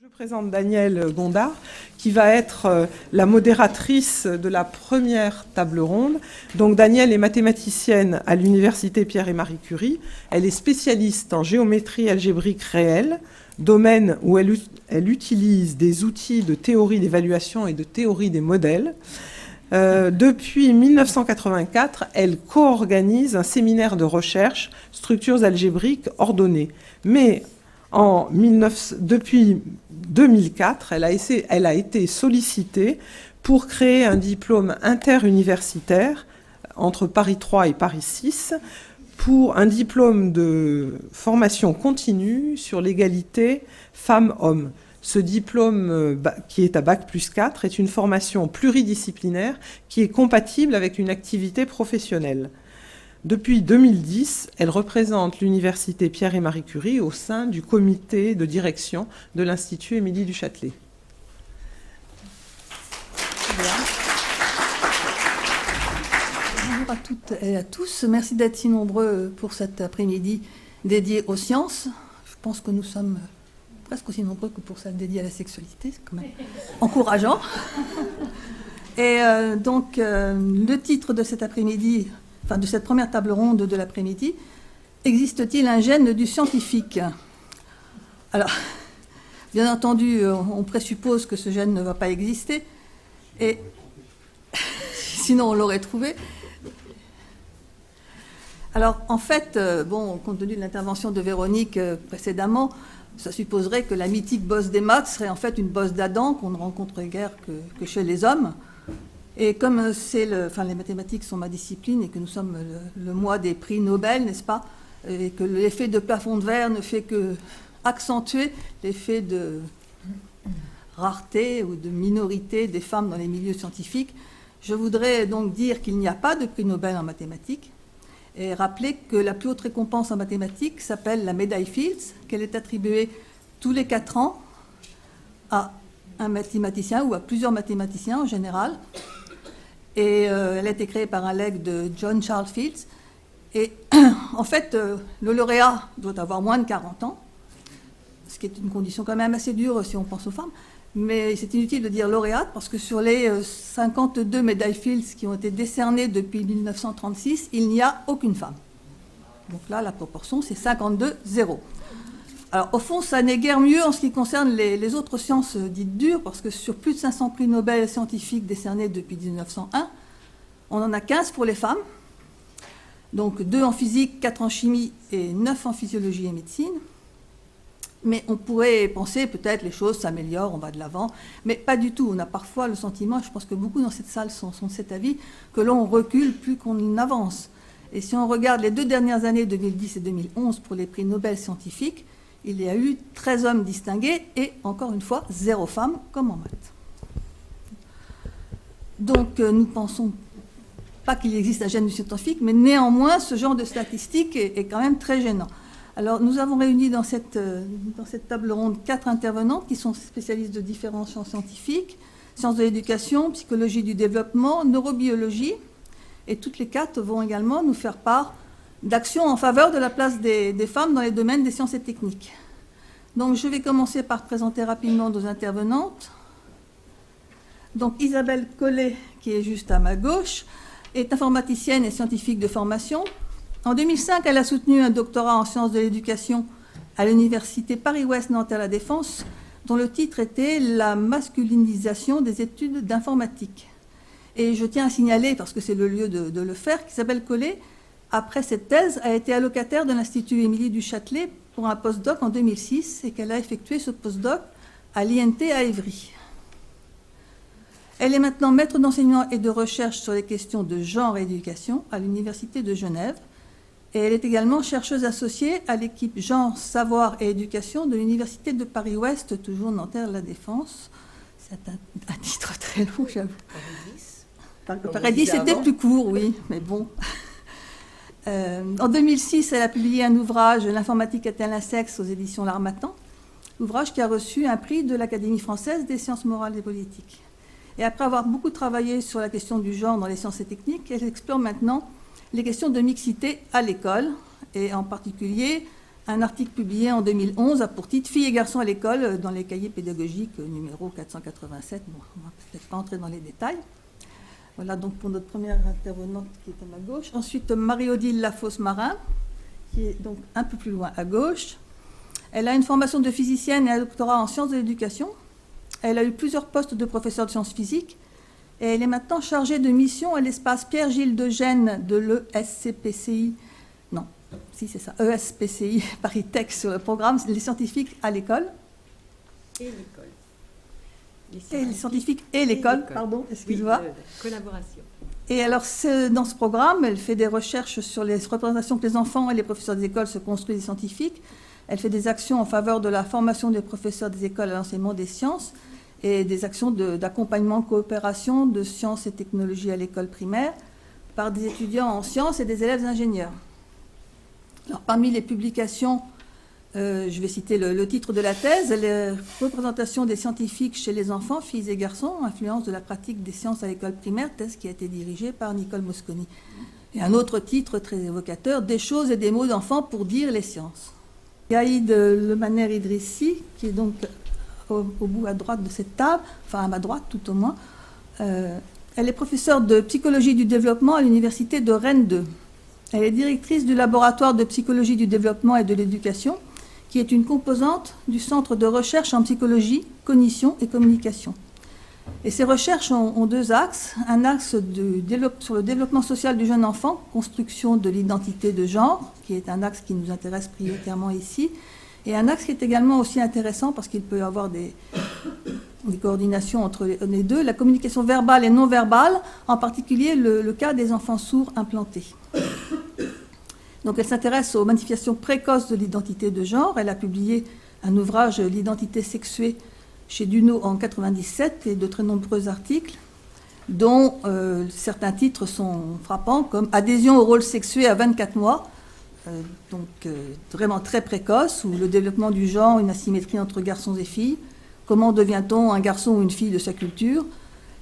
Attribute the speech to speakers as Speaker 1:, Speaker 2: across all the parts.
Speaker 1: Je présente Danielle Gondard, qui va être la modératrice de la première table ronde. Donc Danielle est mathématicienne à l'université Pierre et Marie Curie. Elle est spécialiste en géométrie algébrique réelle, domaine où elle utilise des outils de théorie d'évaluation et de théorie des modèles. Depuis 1984, elle co-organise un séminaire de recherche Structures algébriques ordonnées. Mais depuis 2004, elle a été sollicitée pour créer un diplôme interuniversitaire entre Paris 3 et Paris 6 pour un diplôme de formation continue sur l'égalité femmes-hommes. Ce diplôme, qui est à Bac+4, est une formation pluridisciplinaire qui est compatible avec une activité professionnelle. Depuis 2010, elle représente l'université Pierre et Marie Curie au sein du comité de direction de l'Institut Émilie du Châtelet.
Speaker 2: Bonjour à toutes et à tous. Merci d'être si nombreux pour cet après-midi dédié aux sciences. Je pense que nous sommes presque aussi nombreux que pour celle dédiée à la sexualité. C'est quand même encourageant. Et donc, le titre de cet après-midi, enfin de cette première table ronde de l'après-midi, existe-t-il un gène du scientifique? Alors, bien entendu, on présuppose que ce gène ne va pas exister, et sinon on l'aurait trouvé. Alors, en fait, compte tenu de l'intervention de Véronique précédemment, ça supposerait que la mythique bosse des maths serait en fait une bosse d'Adam qu'on ne rencontre guère que chez les hommes. Et comme les mathématiques sont ma discipline et que nous sommes le mois des prix Nobel, n'est-ce pas, et que l'effet de plafond de verre ne fait que accentuer l'effet de rareté ou de minorité des femmes dans les milieux scientifiques, je voudrais donc dire qu'il n'y a pas de prix Nobel en mathématiques et rappeler que la plus haute récompense en mathématiques s'appelle la médaille Fields, qu'elle est attribuée tous les 4 ans à un mathématicien ou à plusieurs mathématiciens en général. Et elle a été créée par un legs de John Charles Fields. Et en fait, le lauréat doit avoir moins de 40 ans, ce qui est une condition quand même assez dure si on pense aux femmes. Mais c'est inutile de dire lauréate, parce que sur les 52 médailles Fields qui ont été décernées depuis 1936, il n'y a aucune femme. Donc là, la proportion, c'est 52-0. Alors, au fond, ça n'est guère mieux en ce qui concerne les autres sciences dites dures, parce que sur plus de 500 prix Nobel scientifiques décernés depuis 1901, on en a 15 pour les femmes, donc 2 en physique, 4 en chimie et 9 en physiologie et médecine. Mais on pourrait penser, peut-être, les choses s'améliorent, on va de l'avant, mais pas du tout. On a parfois le sentiment, je pense que beaucoup dans cette salle sont de cet avis, que l'on recule plus qu'on avance. Et si on regarde les 2 dernières années, 2010 et 2011, pour les prix Nobel scientifiques, il y a eu 13 hommes distingués et, encore une fois, 0 femmes, comme en maths. Donc, nous ne pensons pas qu'il existe un gène du scientifique, mais néanmoins, ce genre de statistique est quand même très gênant. Alors, nous avons réuni dans cette table ronde 4 intervenantes qui sont spécialistes de différents champs scientifiques, sciences de l'éducation, psychologie du développement, neurobiologie, et toutes les 4 vont également nous faire part d'actions en faveur de la place des femmes dans les domaines des sciences et techniques. Donc, je vais commencer par présenter rapidement nos intervenantes. Donc, Isabelle Collet, qui est juste à ma gauche, est informaticienne et scientifique de formation. En 2005, elle a soutenu un doctorat en sciences de l'éducation à l'université Paris-Ouest Nanterre-La Défense, dont le titre était « La masculinisation des études d'informatique ». Et je tiens à signaler, parce que c'est le lieu de le faire, qu'Isabelle Collet, après cette thèse, a été allocataire de l'Institut Émilie du Châtelet pour un postdoc en 2006 et qu'elle a effectué ce postdoc à l'INT à Évry. Elle est maintenant maître d'enseignement et de recherche sur les questions de genre et d'éducation à l'Université de Genève. Et elle est également chercheuse associée à l'équipe Genre, Savoir et Éducation de l'Université de Paris-Ouest, toujours Nanterre-La Défense. C'est un titre très long, j'avoue. Paris 10, c'était plus court, oui, mais bon. En 2006, elle a publié un ouvrage, L'informatique est-elle un sexe, aux éditions L'Harmattan, ouvrage qui a reçu un prix de l'Académie française des sciences morales et politiques. Et après avoir beaucoup travaillé sur la question du genre dans les sciences et techniques, elle explore maintenant les questions de mixité à l'école, et en particulier Un article publié en 2011 a pour titre « Filles et garçons à l'école » dans les cahiers pédagogiques numéro 487. Bon, on ne va peut-être pas entrer dans les détails. Voilà donc pour notre première intervenante qui est à ma gauche. Ensuite, Marie-Odile Lafosse-Marin, qui est donc un peu plus loin à gauche. Elle a une formation de physicienne et un doctorat en sciences de l'éducation. Elle a eu plusieurs postes de professeur de sciences physiques. Et elle est maintenant chargée de mission à l'espace Pierre-Gilles de Gênes de l'ESCPCI. Non, si c'est ça, ESPCI Paris Tech sur le programme Les scientifiques à l'école.
Speaker 3: Et l'école.
Speaker 2: Et les scientifiques et l'école, pardon, excuse-moi.
Speaker 3: Oui, collaboration.
Speaker 2: Et alors, dans ce programme, elle fait des recherches sur les représentations que les enfants et les professeurs des écoles se construisent des scientifiques. Elle fait des actions en faveur de la formation des professeurs des écoles à l'enseignement des sciences et des actions d'accompagnement, coopération de sciences et technologies à l'école primaire par des étudiants en sciences et des élèves ingénieurs. Alors, parmi les publications, je vais citer le titre de la thèse, les représentations des scientifiques chez les enfants, filles et garçons, influence de la pratique des sciences à l'école primaire, thèse qui a été dirigée par Nicole Mosconi. Et un autre titre très évocateur, des choses et des mots d'enfants pour dire les sciences. Gaïd Lemaner Idrissi, qui est donc au bout à droite de cette table, enfin à ma droite tout au moins, elle est professeure de psychologie du développement à l'université de Rennes 2. Elle est directrice du laboratoire de psychologie du développement et de l'éducation, qui est une composante du Centre de recherche en psychologie, cognition et communication. Et ces recherches ont deux axes. Un axe sur le développement social du jeune enfant, construction de l'identité de genre, qui est un axe qui nous intéresse prioritairement ici, et un axe qui est également aussi intéressant parce qu'il peut y avoir des coordinations entre les deux, la communication verbale et non verbale, en particulier le cas des enfants sourds implantés. Donc elle s'intéresse aux manifestations précoces de l'identité de genre. Elle a publié un ouvrage, L'identité sexuée, chez Duno en 1997 et de très nombreux articles, dont certains titres sont frappants, comme Adhésion au rôle sexué à 24 mois, vraiment très précoce, ou le développement du genre, une asymétrie entre garçons et filles, comment devient-on un garçon ou une fille de sa culture,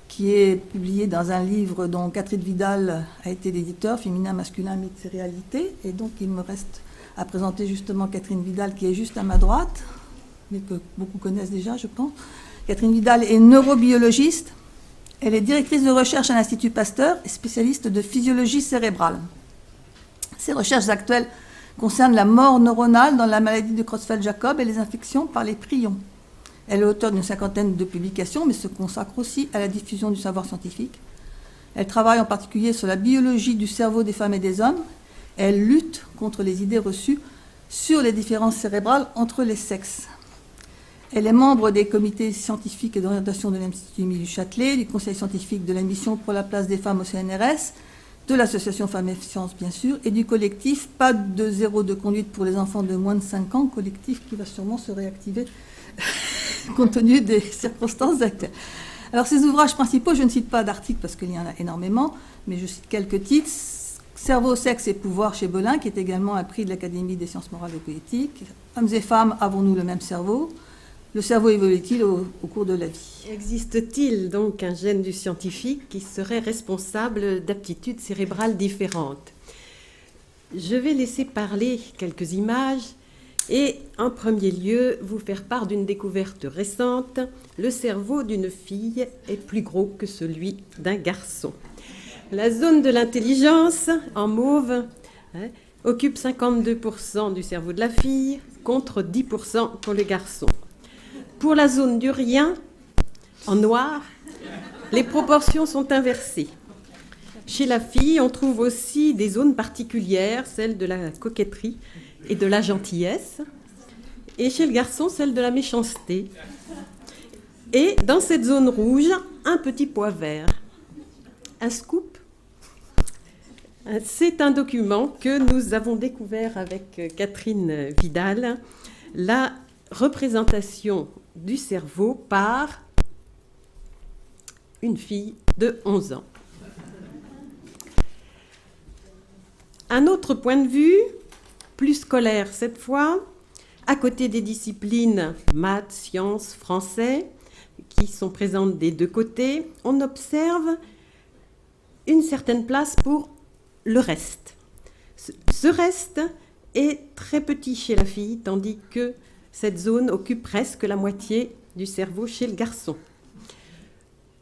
Speaker 2: qui est publié dans un livre dont Catherine Vidal a été l'éditeur, Féminin, masculin, mythes et réalité. Et donc il me reste à présenter justement Catherine Vidal, qui est juste à ma droite, mais que beaucoup connaissent déjà, je pense. Catherine Vidal est neurobiologiste. Elle est directrice de recherche à l'Institut Pasteur et spécialiste de physiologie cérébrale. Ses recherches actuelles concernent la mort neuronale dans la maladie de Creutzfeldt-Jakob et les infections par les prions. Elle est auteure d'une 50aine de publications, mais se consacre aussi à la diffusion du savoir scientifique. Elle travaille en particulier sur la biologie du cerveau des femmes et des hommes. Elle lutte contre les idées reçues sur les différences cérébrales entre les sexes. Elle est membre des comités scientifiques et d'orientation de l'Institut Émile du Châtelet, du conseil scientifique de la mission pour la place des femmes au CNRS, de l'association Femmes et Sciences, bien sûr, et du collectif Pas de zéro de conduite pour les enfants de moins de 5 ans, collectif qui va sûrement se réactiver compte tenu des circonstances actuelles. Alors, ces ouvrages principaux, je ne cite pas d'articles parce qu'il y en a énormément, mais je cite quelques titres. Cerveau, sexe et pouvoir chez Belin, qui est également un prix de l'Académie des sciences morales et politiques. Hommes et femmes, avons-nous le même cerveau? Le cerveau évolue-t-il au cours de la vie?
Speaker 3: Existe-t-il donc un gène du scientifique qui serait responsable d'aptitudes cérébrales différentes? Je vais laisser parler quelques images et en premier lieu vous faire part d'une découverte récente. Le cerveau d'une fille est plus gros que celui d'un garçon. La zone de l'intelligence, en mauve, occupe 52% du cerveau de la fille contre 10% pour le garçon. Pour la zone du rien, en noir, les proportions sont inversées. Chez la fille, on trouve aussi des zones particulières, celle de la coquetterie et de la gentillesse, et chez le garçon, celle de la méchanceté. Et dans cette zone rouge, un petit pois vert. Un scoop. C'est un document que nous avons découvert avec Catherine Vidal, la représentation du cerveau par une fille de 11 ans. Un autre point de vue, plus scolaire cette fois, à côté des disciplines maths, sciences, français, qui sont présentes des deux côtés, on observe une certaine place pour le reste. Ce reste est très petit chez la fille, tandis que cette zone occupe presque la moitié du cerveau chez le garçon.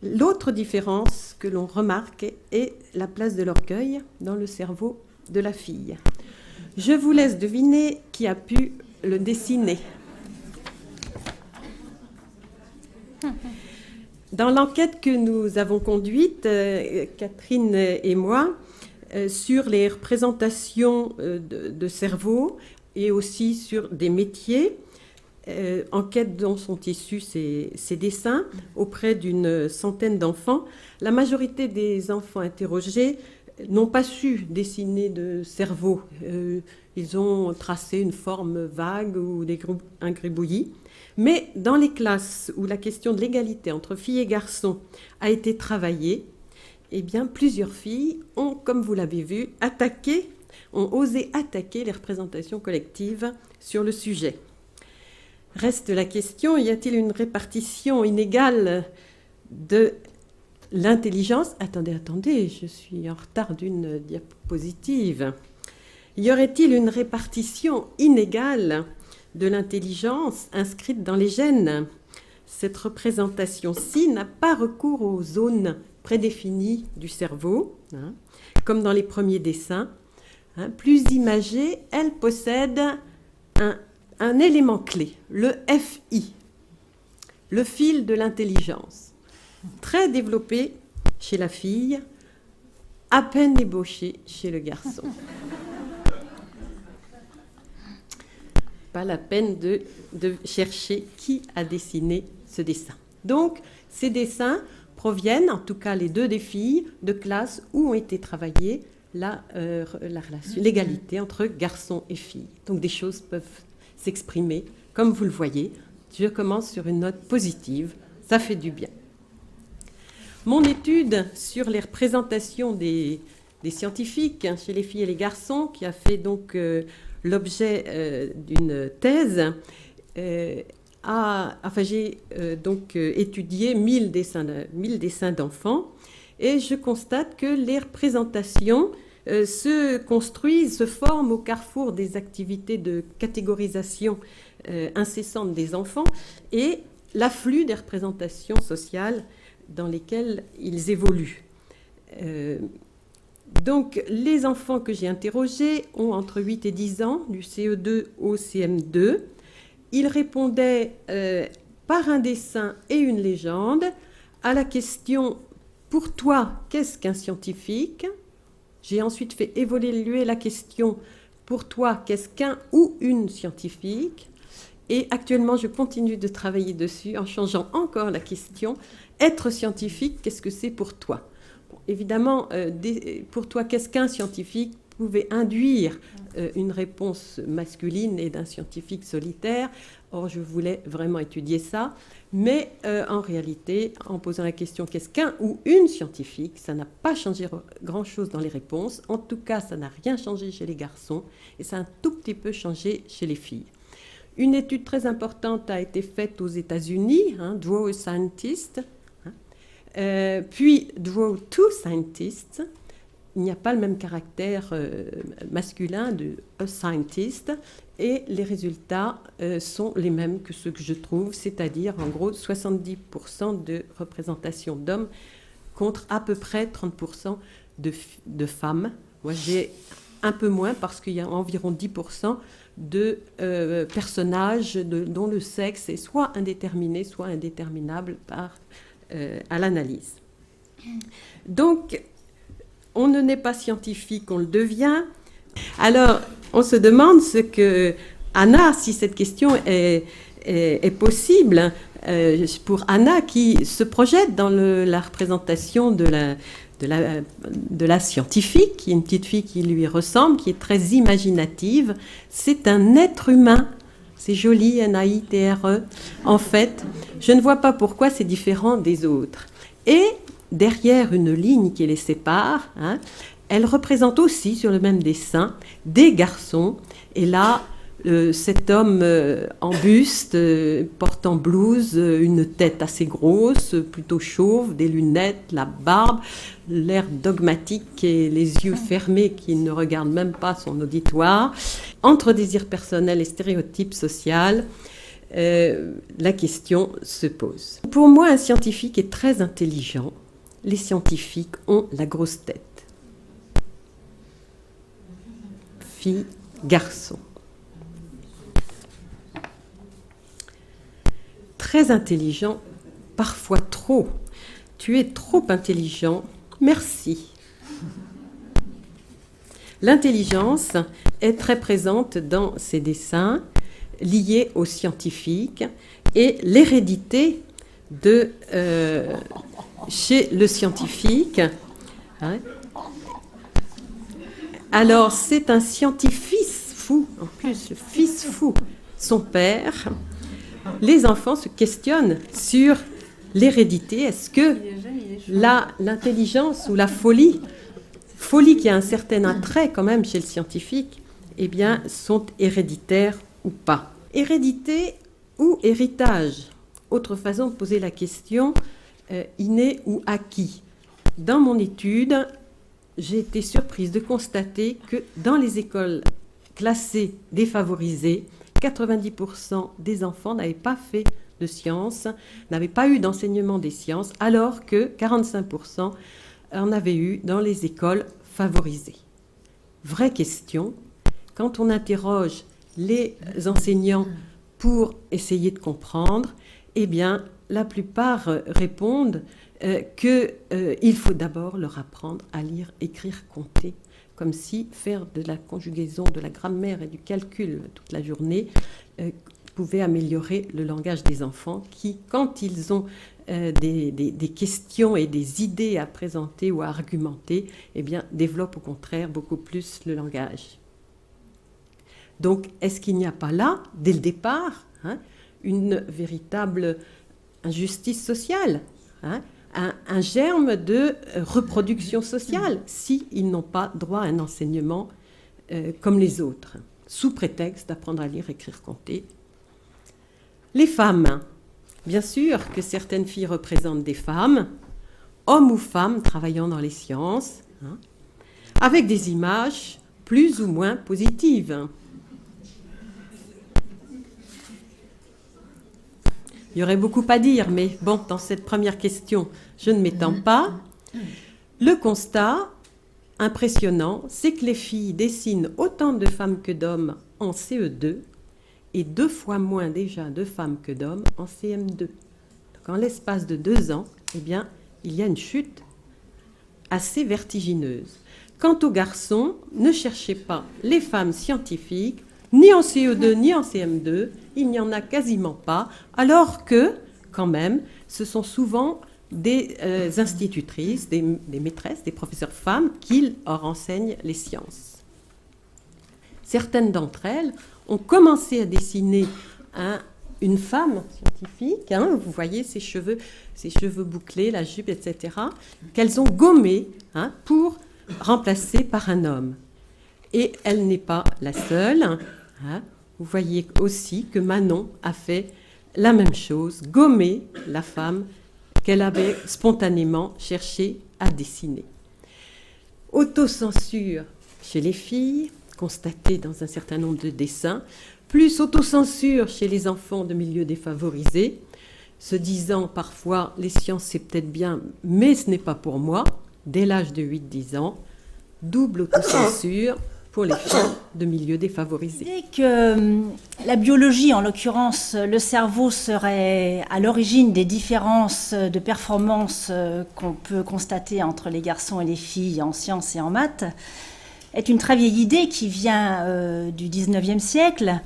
Speaker 3: L'autre différence que l'on remarque est la place de l'orgueil dans le cerveau de la fille. Je vous laisse deviner qui a pu le dessiner. Dans l'enquête que nous avons conduite, Catherine et moi, sur les représentations de cerveau et aussi sur des métiers, enquête dont sont issus ces dessins auprès d'une centaine d'enfants, la majorité des enfants interrogés n'ont pas su dessiner de cerveau. Ils ont tracé une forme vague ou un gribouillis. Mais dans les classes où la question de l'égalité entre filles et garçons a été travaillée, eh bien, plusieurs filles ont, comme vous l'avez vu, ont osé attaquer les représentations collectives sur le sujet. Reste la question, y a-t-il une répartition inégale de l'intelligence ? Attendez, je suis en retard d'une diapositive. Y aurait-il une répartition inégale de l'intelligence inscrite dans les gènes? Cette représentation-ci n'a pas recours aux zones prédéfinies du cerveau, comme dans les premiers dessins. Plus imagée, elle possède un élément clé, le FI, le fil de l'intelligence, très développé chez la fille, à peine ébauché chez le garçon. Pas la peine de chercher qui a dessiné ce dessin. Donc, ces dessins proviennent, en tout cas les deux des filles, de classes où ont été travaillées l'égalité entre garçons et filles. Donc, des choses peuvent s'exprimer, comme vous le voyez. Je commence sur une note positive, ça fait du bien. Mon étude sur les représentations des scientifiques chez les filles et les garçons, qui a fait donc l'objet d'une thèse, j'ai donc étudié 1000 dessins d'enfants, et je constate que les représentations se construisent, se forment au carrefour des activités de catégorisation incessante des enfants et l'afflux des représentations sociales dans lesquelles ils évoluent. Donc, les enfants que j'ai interrogés ont entre 8 et 10 ans, du CE2 au CM2. Ils répondaient par un dessin et une légende à la question « Pour toi, qu'est-ce qu'un scientifique ?» J'ai ensuite fait évoluer la question « Pour toi, qu'est-ce qu'un ou une scientifique ?» Et actuellement, je continue de travailler dessus en changeant encore la question « Être scientifique, qu'est-ce que c'est pour toi ?» Évidemment, pour toi, qu'est-ce qu'un scientifique pouvait induire une réponse masculine et d'un scientifique solitaire. Or, je voulais vraiment étudier ça. Mais en réalité, en posant la question qu'est-ce qu'un ou une scientifique, ça n'a pas changé grand-chose dans les réponses. En tout cas, ça n'a rien changé chez les garçons et ça a un tout petit peu changé chez les filles. Une étude très importante a été faite aux États-Unis, Draw a Scientist, puis Draw Two Scientists. Il n'y a pas le même caractère masculin de a scientist et les résultats sont les mêmes que ceux que je trouve, c'est-à-dire en gros 70% de représentation d'hommes contre à peu près 30% de femmes. Moi j'ai un peu moins parce qu'il y a environ 10% de personnages dont le sexe est soit indéterminé, soit indéterminable à l'analyse. Donc, on ne naît pas scientifique, on le devient. Alors, on se demande ce que Anna, si cette question est possible, pour Anna qui se projette dans la représentation de la scientifique, qui est une petite fille qui lui ressemble, qui est très imaginative. C'est un être humain. C'est joli, N-A-I-T-R-E. En fait, je ne vois pas pourquoi c'est différent des autres. Et derrière une ligne qui les sépare, elle représente aussi sur le même dessin des garçons. Et là, cet homme en buste, portant blouse, une tête assez grosse, plutôt chauve, des lunettes, la barbe, l'air dogmatique et les yeux fermés qui ne regardent même pas son auditoire. entre désir personnel et stéréotype social, la question se pose. Pour moi, un scientifique est très intelligent. Les scientifiques ont la grosse tête. Fille, garçon. Très intelligent, parfois trop. Tu es trop intelligent, merci. L'intelligence est très présente dans ces dessins liés aux scientifiques et l'hérédité chez le scientifique. Hein. Alors, c'est un scientifique fou, en plus, le fils fou, son père. Les enfants se questionnent sur l'hérédité. Est-ce que l'intelligence ou la folie qui a un certain attrait quand même chez le scientifique, eh bien, sont héréditaires ou pas? Hérédité ou héritage? Autre façon de poser la question, inné ou acquis. Dans mon étude, j'ai été surprise de constater que dans les écoles classées défavorisées, 90% des enfants n'avaient pas fait de sciences, n'avaient pas eu d'enseignement des sciences, alors que 45% en avaient eu dans les écoles favorisées. Vraie question, quand on interroge les enseignants pour essayer de comprendre, eh bien, la plupart répondent qu'il faut d'abord leur apprendre à lire, écrire, compter, comme si faire de la conjugaison, de la grammaire et du calcul toute la journée pouvait améliorer le langage des enfants qui, quand ils ont des questions et des idées à présenter ou à argumenter, eh bien, développent au contraire beaucoup plus le langage. Donc, est-ce qu'il n'y a pas là, dès le départ, une véritable injustice sociale, un germe de reproduction sociale, s'ils n'ont pas droit à un enseignement comme les autres, sous prétexte d'apprendre à lire, écrire, compter? Les femmes, bien sûr que certaines filles représentent des femmes, hommes ou femmes travaillant dans les sciences, avec des images plus ou moins positives. Il y aurait beaucoup à dire, mais bon, dans cette première question, je ne m'étends pas. Le constat impressionnant, c'est que les filles dessinent autant de femmes que d'hommes en CE2 et 2 fois moins déjà de femmes que d'hommes en CM2. Donc, en l'espace de 2 ans, eh bien, il y a une chute assez vertigineuse. Quant aux garçons, ne cherchez pas les femmes scientifiques, ni en CE2, ni en CM2, il n'y en a quasiment pas, alors que, quand même, ce sont souvent des institutrices, des maîtresses, des professeurs femmes qui leur enseignent les sciences. Certaines d'entre elles ont commencé à dessiner une femme scientifique, vous voyez ses cheveux bouclés, la jupe, etc., qu'elles ont gommé pour remplacer par un homme. Et elle n'est pas la seule. Vous voyez aussi que Manon a fait la même chose, gommer la femme qu'elle avait spontanément cherché à dessiner. Autocensure chez les filles, constatée dans un certain nombre de dessins, plus autocensure chez les enfants de milieux défavorisés, se disant parfois « les sciences c'est peut-être bien, mais ce n'est pas pour moi », dès l'âge de 8-10 ans, double autocensure pour les filles de milieux défavorisés.
Speaker 4: Dès que la biologie, en l'occurrence le cerveau, serait à l'origine des différences de performance qu'on peut constater entre les garçons et les filles en sciences et en maths, est une très vieille idée qui vient du 19e siècle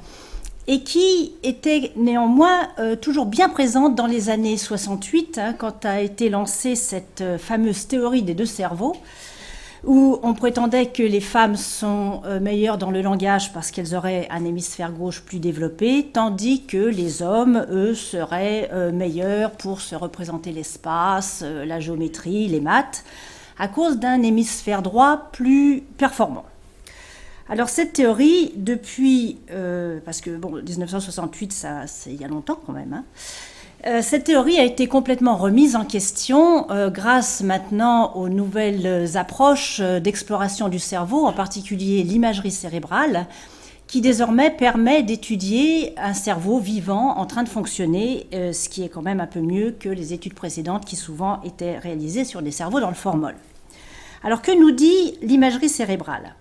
Speaker 4: et qui était néanmoins toujours bien présente dans les années 68, quand a été lancée cette fameuse théorie des 2 cerveaux, où on prétendait que les femmes sont meilleures dans le langage parce qu'elles auraient un hémisphère gauche plus développé, tandis que les hommes, eux, seraient meilleurs pour se représenter l'espace, la géométrie, les maths, à cause d'un hémisphère droit plus performant. Alors cette théorie, depuis, parce que bon, 1968, c'est il y a longtemps quand même, cette théorie a été complètement remise en question grâce maintenant aux nouvelles approches d'exploration du cerveau, en particulier l'imagerie cérébrale, qui désormais permet d'étudier un cerveau vivant en train de fonctionner, ce qui est quand même un peu mieux que les études précédentes qui souvent étaient réalisées sur des cerveaux dans le formol. Alors que nous dit l'imagerie cérébrale ?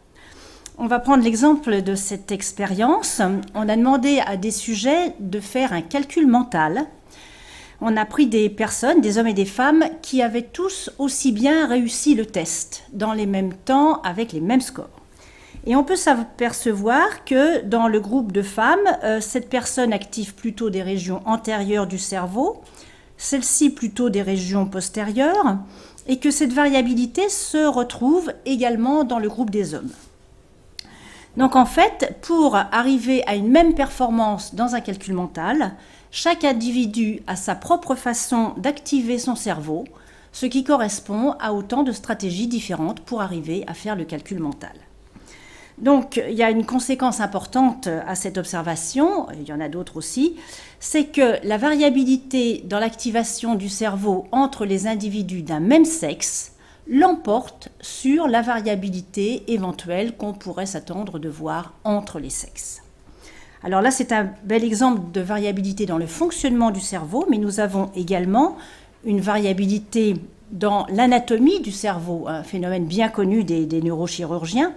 Speaker 4: On va prendre l'exemple de cette expérience. On a demandé à des sujets de faire un calcul mental. On a pris des personnes, des hommes et des femmes, qui avaient tous aussi bien réussi le test, dans les mêmes temps, avec les mêmes scores. Et on peut s'apercevoir que dans le groupe de femmes, cette personne active plutôt des régions antérieures du cerveau, celle-ci plutôt des régions postérieures, et que cette variabilité se retrouve également dans le groupe des hommes. Donc en fait, pour arriver à une même performance dans un calcul mental, chaque individu a sa propre façon d'activer son cerveau, ce qui correspond à autant de stratégies différentes pour arriver à faire le calcul mental. Donc il y a une conséquence importante à cette observation, il y en a d'autres aussi, c'est que la variabilité dans l'activation du cerveau entre les individus d'un même sexe l'emporte sur la variabilité éventuelle qu'on pourrait s'attendre de voir entre les sexes. Alors là, c'est un bel exemple de variabilité dans le fonctionnement du cerveau, mais nous avons également une variabilité dans l'anatomie du cerveau, un phénomène bien connu des neurochirurgiens.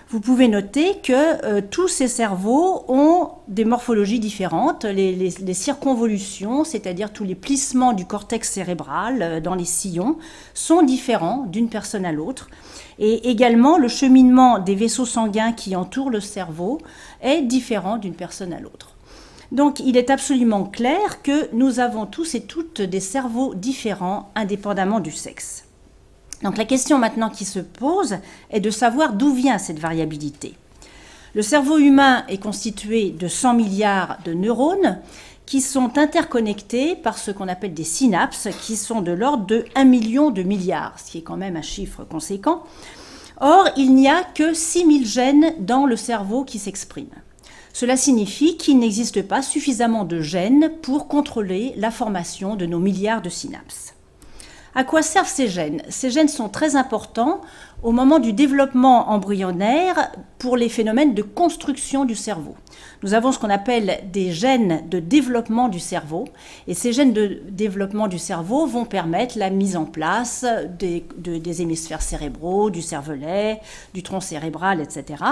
Speaker 4: Vous pouvez noter que tous ces cerveaux ont des morphologies différentes. Les circonvolutions, c'est-à-dire tous les plissements du cortex cérébral dans les sillons, sont différents d'une personne à l'autre. Et également, le cheminement des vaisseaux sanguins qui entourent le cerveau est différent d'une personne à l'autre. Donc, il est absolument clair que nous avons tous et toutes des cerveaux différents indépendamment du sexe. Donc la question maintenant qui se pose est de savoir d'où vient cette variabilité. Le cerveau humain est constitué de 100 milliards de neurones qui sont interconnectés par ce qu'on appelle des synapses, qui sont de l'ordre de 1 million de milliards, ce qui est quand même un chiffre conséquent. Or, il n'y a que 6000 gènes dans le cerveau qui s'expriment. Cela signifie qu'il n'existe pas suffisamment de gènes pour contrôler la formation de nos milliards de synapses. À quoi servent ces gènes ? Ces gènes sont très importants au moment du développement embryonnaire pour les phénomènes de construction du cerveau. Nous avons ce qu'on appelle des gènes de développement du cerveau, et ces gènes de développement du cerveau vont permettre la mise en place des hémisphères cérébraux, du cervelet, du tronc cérébral, etc.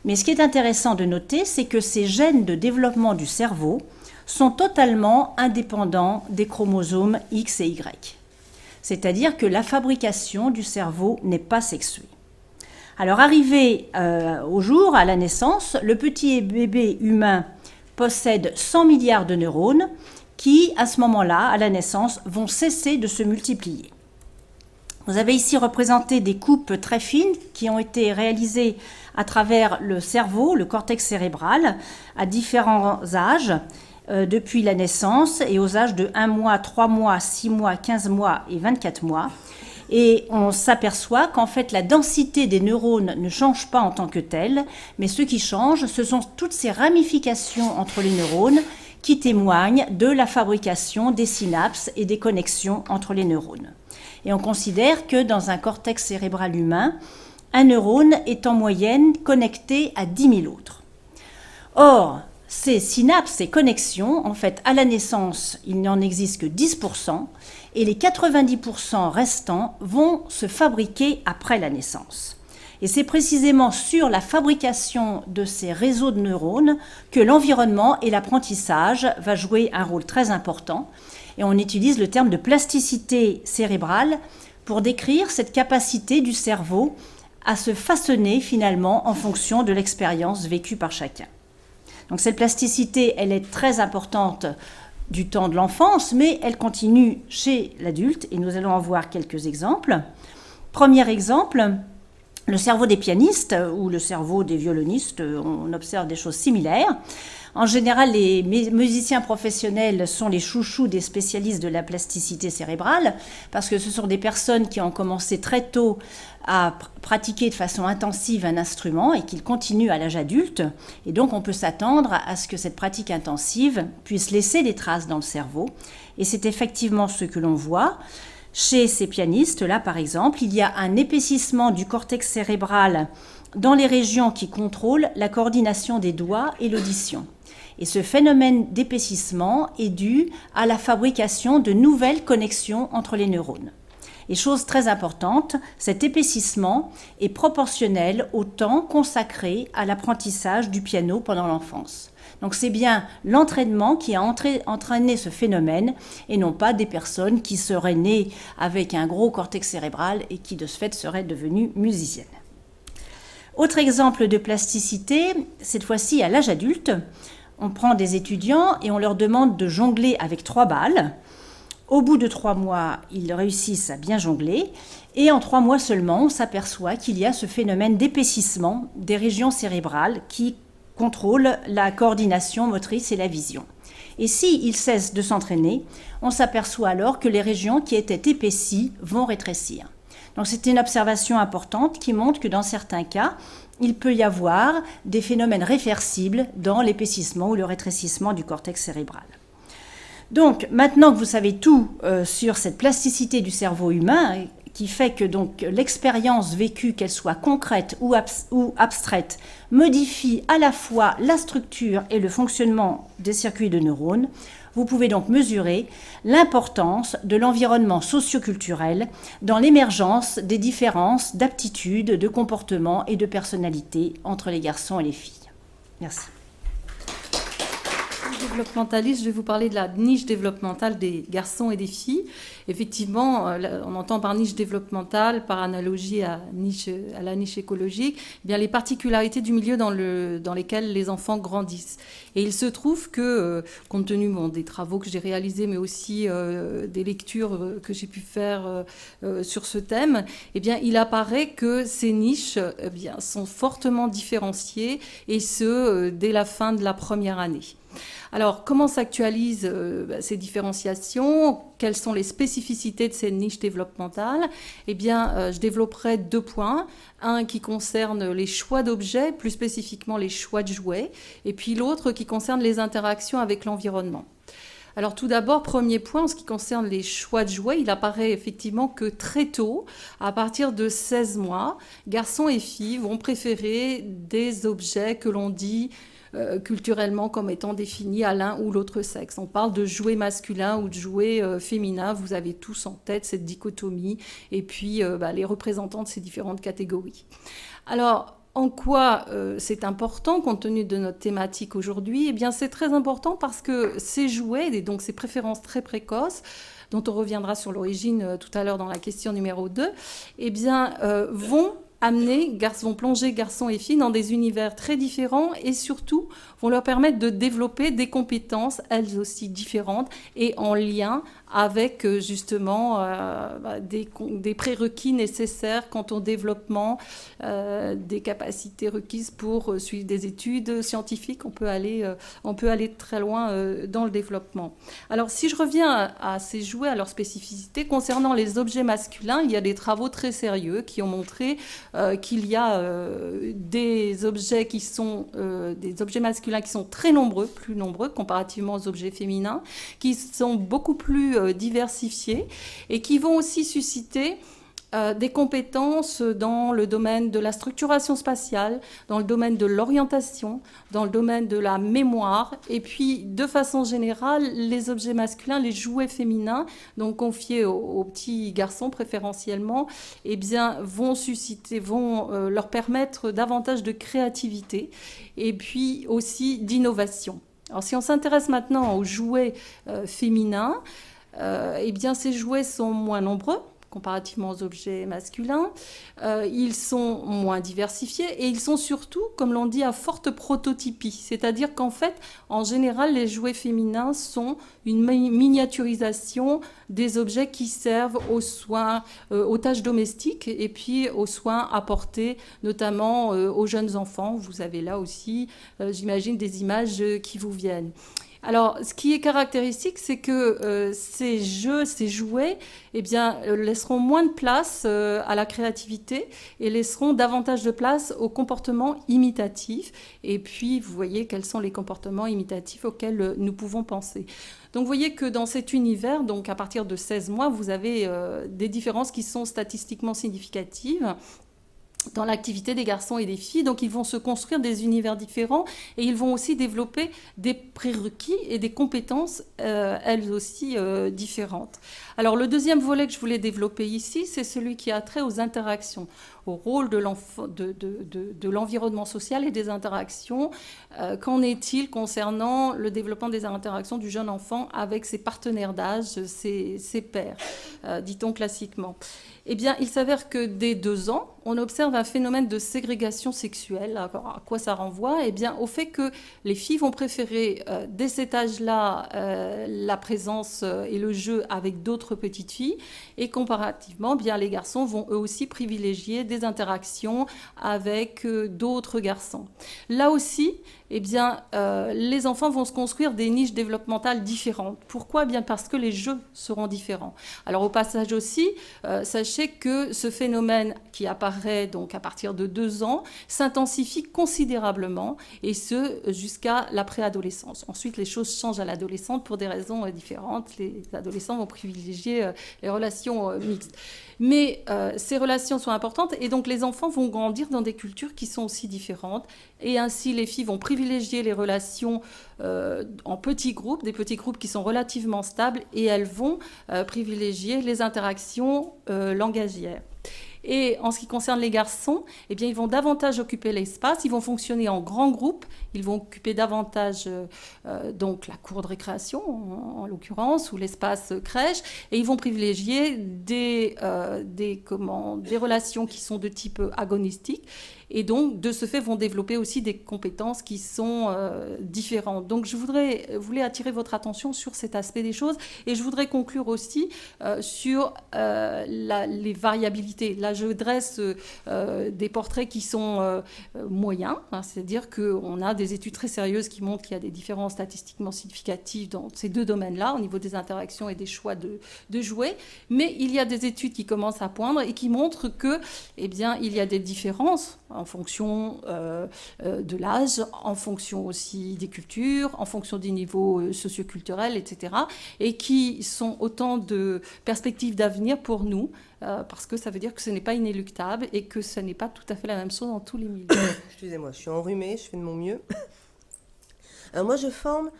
Speaker 4: Mais ce qui est intéressant de noter, c'est que ces gènes de développement du cerveau sont totalement indépendants des chromosomes X et Y. C'est-à-dire que la fabrication du cerveau n'est pas sexuée. Alors arrivé au jour, à la naissance, le petit bébé humain possède 100 milliards de neurones qui, à ce moment-là, à la naissance, vont cesser de se multiplier. Vous avez ici représenté des coupes très fines qui ont été réalisées à travers le cerveau, le cortex cérébral, à différents âges, depuis la naissance et aux âges de 1 mois, 3 mois, 6 mois, 15 mois et 24 mois. Et on s'aperçoit qu'en fait la densité des neurones ne change pas en tant que telle, mais ce qui change, ce sont toutes ces ramifications entre les neurones qui témoignent de la fabrication des synapses et des connexions entre les neurones. Et on considère que dans un cortex cérébral humain, un neurone est en moyenne connecté à 10 000 autres. Or, ces synapses, ces connexions, en fait, à la naissance, il n'en existe que 10%, et les 90% restants vont se fabriquer après la naissance. Et c'est précisément sur la fabrication de ces réseaux de neurones que l'environnement et l'apprentissage va jouer un rôle très important. Et on utilise le terme de plasticité cérébrale pour décrire cette capacité du cerveau à se façonner finalement en fonction de l'expérience vécue par chacun. Donc cette plasticité, elle est très importante du temps de l'enfance, mais elle continue chez l'adulte, et nous allons en voir quelques exemples. Premier exemple, le cerveau des pianistes ou le cerveau des violonistes, on observe des choses similaires. En général, les musiciens professionnels sont les chouchous des spécialistes de la plasticité cérébrale, parce que ce sont des personnes qui ont commencé très tôt à pratiquer de façon intensive un instrument et qu'ils continuent à l'âge adulte. Et donc, on peut s'attendre à ce que cette pratique intensive puisse laisser des traces dans le cerveau. Et c'est effectivement ce que l'on voit Chez ces pianistes-là, par exemple, il y a un épaississement du cortex cérébral dans les régions qui contrôlent la coordination des doigts et l'audition. Et ce phénomène d'épaississement est dû à la fabrication de nouvelles connexions entre les neurones. Et chose très importante, cet épaississement est proportionnel au temps consacré à l'apprentissage du piano pendant l'enfance. Donc c'est bien l'entraînement qui a entraîné ce phénomène et non pas des personnes qui seraient nées avec un gros cortex cérébral et qui de ce fait seraient devenues musiciennes. Autre exemple de plasticité, cette fois-ci à l'âge adulte, on prend des étudiants et on leur demande de jongler avec 3 balles. Au bout de 3 mois, ils réussissent à bien jongler et en 3 mois seulement, on s'aperçoit qu'il y a ce phénomène d'épaississement des régions cérébrales qui contrôlent la coordination motrice et la vision. Et s'ils cessent de s'entraîner, on s'aperçoit alors que les régions qui étaient épaissies vont rétrécir. Donc c'est une observation importante qui montre que dans certains cas, il peut y avoir des phénomènes réversibles dans l'épaississement ou le rétrécissement du cortex cérébral. Donc maintenant que vous savez tout sur cette plasticité du cerveau humain, qui fait que donc l'expérience vécue, qu'elle soit concrète ou abstraite, modifie à la fois la structure et le fonctionnement des circuits de neurones, vous pouvez donc mesurer l'importance de l'environnement socio-culturel dans l'émergence des différences d'aptitudes, de comportement et de personnalité entre les garçons et les filles. Merci.
Speaker 5: Développementaliste, je vais vous parler de la niche développementale des garçons et des filles. Effectivement, on entend par niche développementale, par analogie à la niche écologique, eh bien les particularités du milieu dans lesquels les enfants grandissent. Et il se trouve que, compte tenu des travaux que j'ai réalisés, mais aussi des lectures que j'ai pu faire sur ce thème, eh bien, il apparaît que ces niches sont fortement différenciées, et ce, dès la fin de la première année. Alors, comment s'actualisent ces différenciations? Quelles sont les spécificités de ces niches développementales? Eh bien, je développerai 2 points. Un qui concerne les choix d'objets, plus spécifiquement les choix de jouets, et puis l'autre qui concerne les interactions avec l'environnement. Alors tout d'abord, premier point, en ce qui concerne les choix de jouets, il apparaît effectivement que très tôt, à partir de 16 mois, garçons et filles vont préférer des objets que l'on dit culturellement comme étant définis à l'un ou l'autre sexe. On parle de jouets masculins ou de jouets féminins. Vous avez tous en tête cette dichotomie et puis les représentants de ces différentes catégories. Alors, en quoi c'est important compte tenu de notre thématique aujourd'hui? Eh bien, c'est très important parce que ces jouets, et donc ces préférences très précoces, dont on reviendra sur l'origine tout à l'heure dans la question numéro 2, eh bien, vont plonger garçons et filles dans des univers très différents et surtout vont leur permettre de développer des compétences, elles aussi différentes et en lien avec justement des prérequis nécessaires quant au développement des capacités requises pour suivre des études scientifiques. On peut aller très loin dans le développement. Alors si je reviens à ces jouets, à leur spécificité, concernant les objets masculins, il y a des travaux très sérieux qui ont montré qu'il y a des objets masculins qui sont très nombreux, plus nombreux comparativement aux objets féminins, qui sont beaucoup plus diversifiés et qui vont aussi susciter des compétences dans le domaine de la structuration spatiale, dans le domaine de l'orientation, dans le domaine de la mémoire. Et puis, de façon générale, les objets masculins, les jouets féminins, donc confiés aux petits garçons préférentiellement, eh bien, vont leur permettre davantage de créativité et puis aussi d'innovation. Alors, si on s'intéresse maintenant aux jouets féminins, eh bien, ces jouets sont moins nombreux comparativement aux objets masculins. Ils sont moins diversifiés et ils sont surtout, comme l'on dit, à forte prototypie. C'est-à-dire qu'en fait, en général, les jouets féminins sont une miniaturisation des objets qui servent aux soins, aux tâches domestiques et puis aux soins apportés notamment aux jeunes enfants. Vous avez là aussi, j'imagine, des images qui vous viennent. Alors, ce qui est caractéristique, c'est que ces jeux, ces jouets, eh bien, laisseront moins de place à la créativité et laisseront davantage de place aux comportements imitatifs. Et puis, vous voyez quels sont les comportements imitatifs auxquels nous pouvons penser. Donc, vous voyez que dans cet univers, donc à partir de 16 mois, vous avez des différences qui sont statistiquement significatives dans l'activité des garçons et des filles. Donc, ils vont se construire des univers différents et ils vont aussi développer des prérequis et des compétences, elles aussi, différentes. Alors, le deuxième volet que je voulais développer ici, c'est celui qui a trait aux interactions, au rôle de l'environnement social et des interactions. Qu'en est-il concernant le développement des interactions du jeune enfant avec ses partenaires d'âge, ses pairs, dit-on classiquement? Eh bien, il s'avère que dès 2 ans, on observe un phénomène de ségrégation sexuelle. Alors, à quoi ça renvoie? Eh bien, au fait que les filles vont préférer, dès cet âge-là, la présence et le jeu avec d'autres petites filles, et comparativement, bien, les garçons vont eux aussi privilégier des interactions avec d'autres garçons. Là aussi, eh bien, les enfants vont se construire des niches développementales différentes. Pourquoi? Eh bien, parce que les jeux seront différents. Alors, au passage aussi, sachez que ce phénomène qui apparaît donc à partir de 2 ans s'intensifie considérablement, et ce jusqu'à la préadolescence. Ensuite, les choses changent à l'adolescence pour des raisons différentes. Les adolescents vont privilégier les relations mixtes. Mais ces relations sont importantes, et donc les enfants vont grandir dans des cultures qui sont aussi différentes. Et ainsi, les filles vont privilégier les relations en petits groupes, des petits groupes qui sont relativement stables, et elles vont privilégier les interactions langagières. Et en ce qui concerne les garçons, eh bien, ils vont davantage occuper l'espace, ils vont fonctionner en grands groupes, ils vont occuper davantage donc la cour de récréation, en l'occurrence, ou l'espace crèche, et ils vont privilégier des relations qui sont de type agonistique, et donc, de ce fait, vont développer aussi des compétences qui sont différentes. Donc, je voulais attirer votre attention sur cet aspect des choses, et je voudrais conclure aussi sur les variabilités. Là, je dresse des portraits qui sont moyens, hein, c'est-à-dire qu'on a des études très sérieuses qui montrent qu'il y a des différences statistiquement significatives dans ces 2 domaines-là, au niveau des interactions et des choix de jouets, mais il y a des études qui commencent à poindre et qui montrent que, eh bien, il y a des différences en fonction de l'âge, en fonction aussi des cultures, en fonction des niveaux socioculturels, etc., et qui sont autant de perspectives d'avenir pour nous, parce que ça veut dire que ce n'est pas inéluctable et que ce n'est pas tout à fait la même chose dans tous les milieux.
Speaker 6: Excusez-moi, je suis enrhumée, je fais de mon mieux. Alors moi, je forme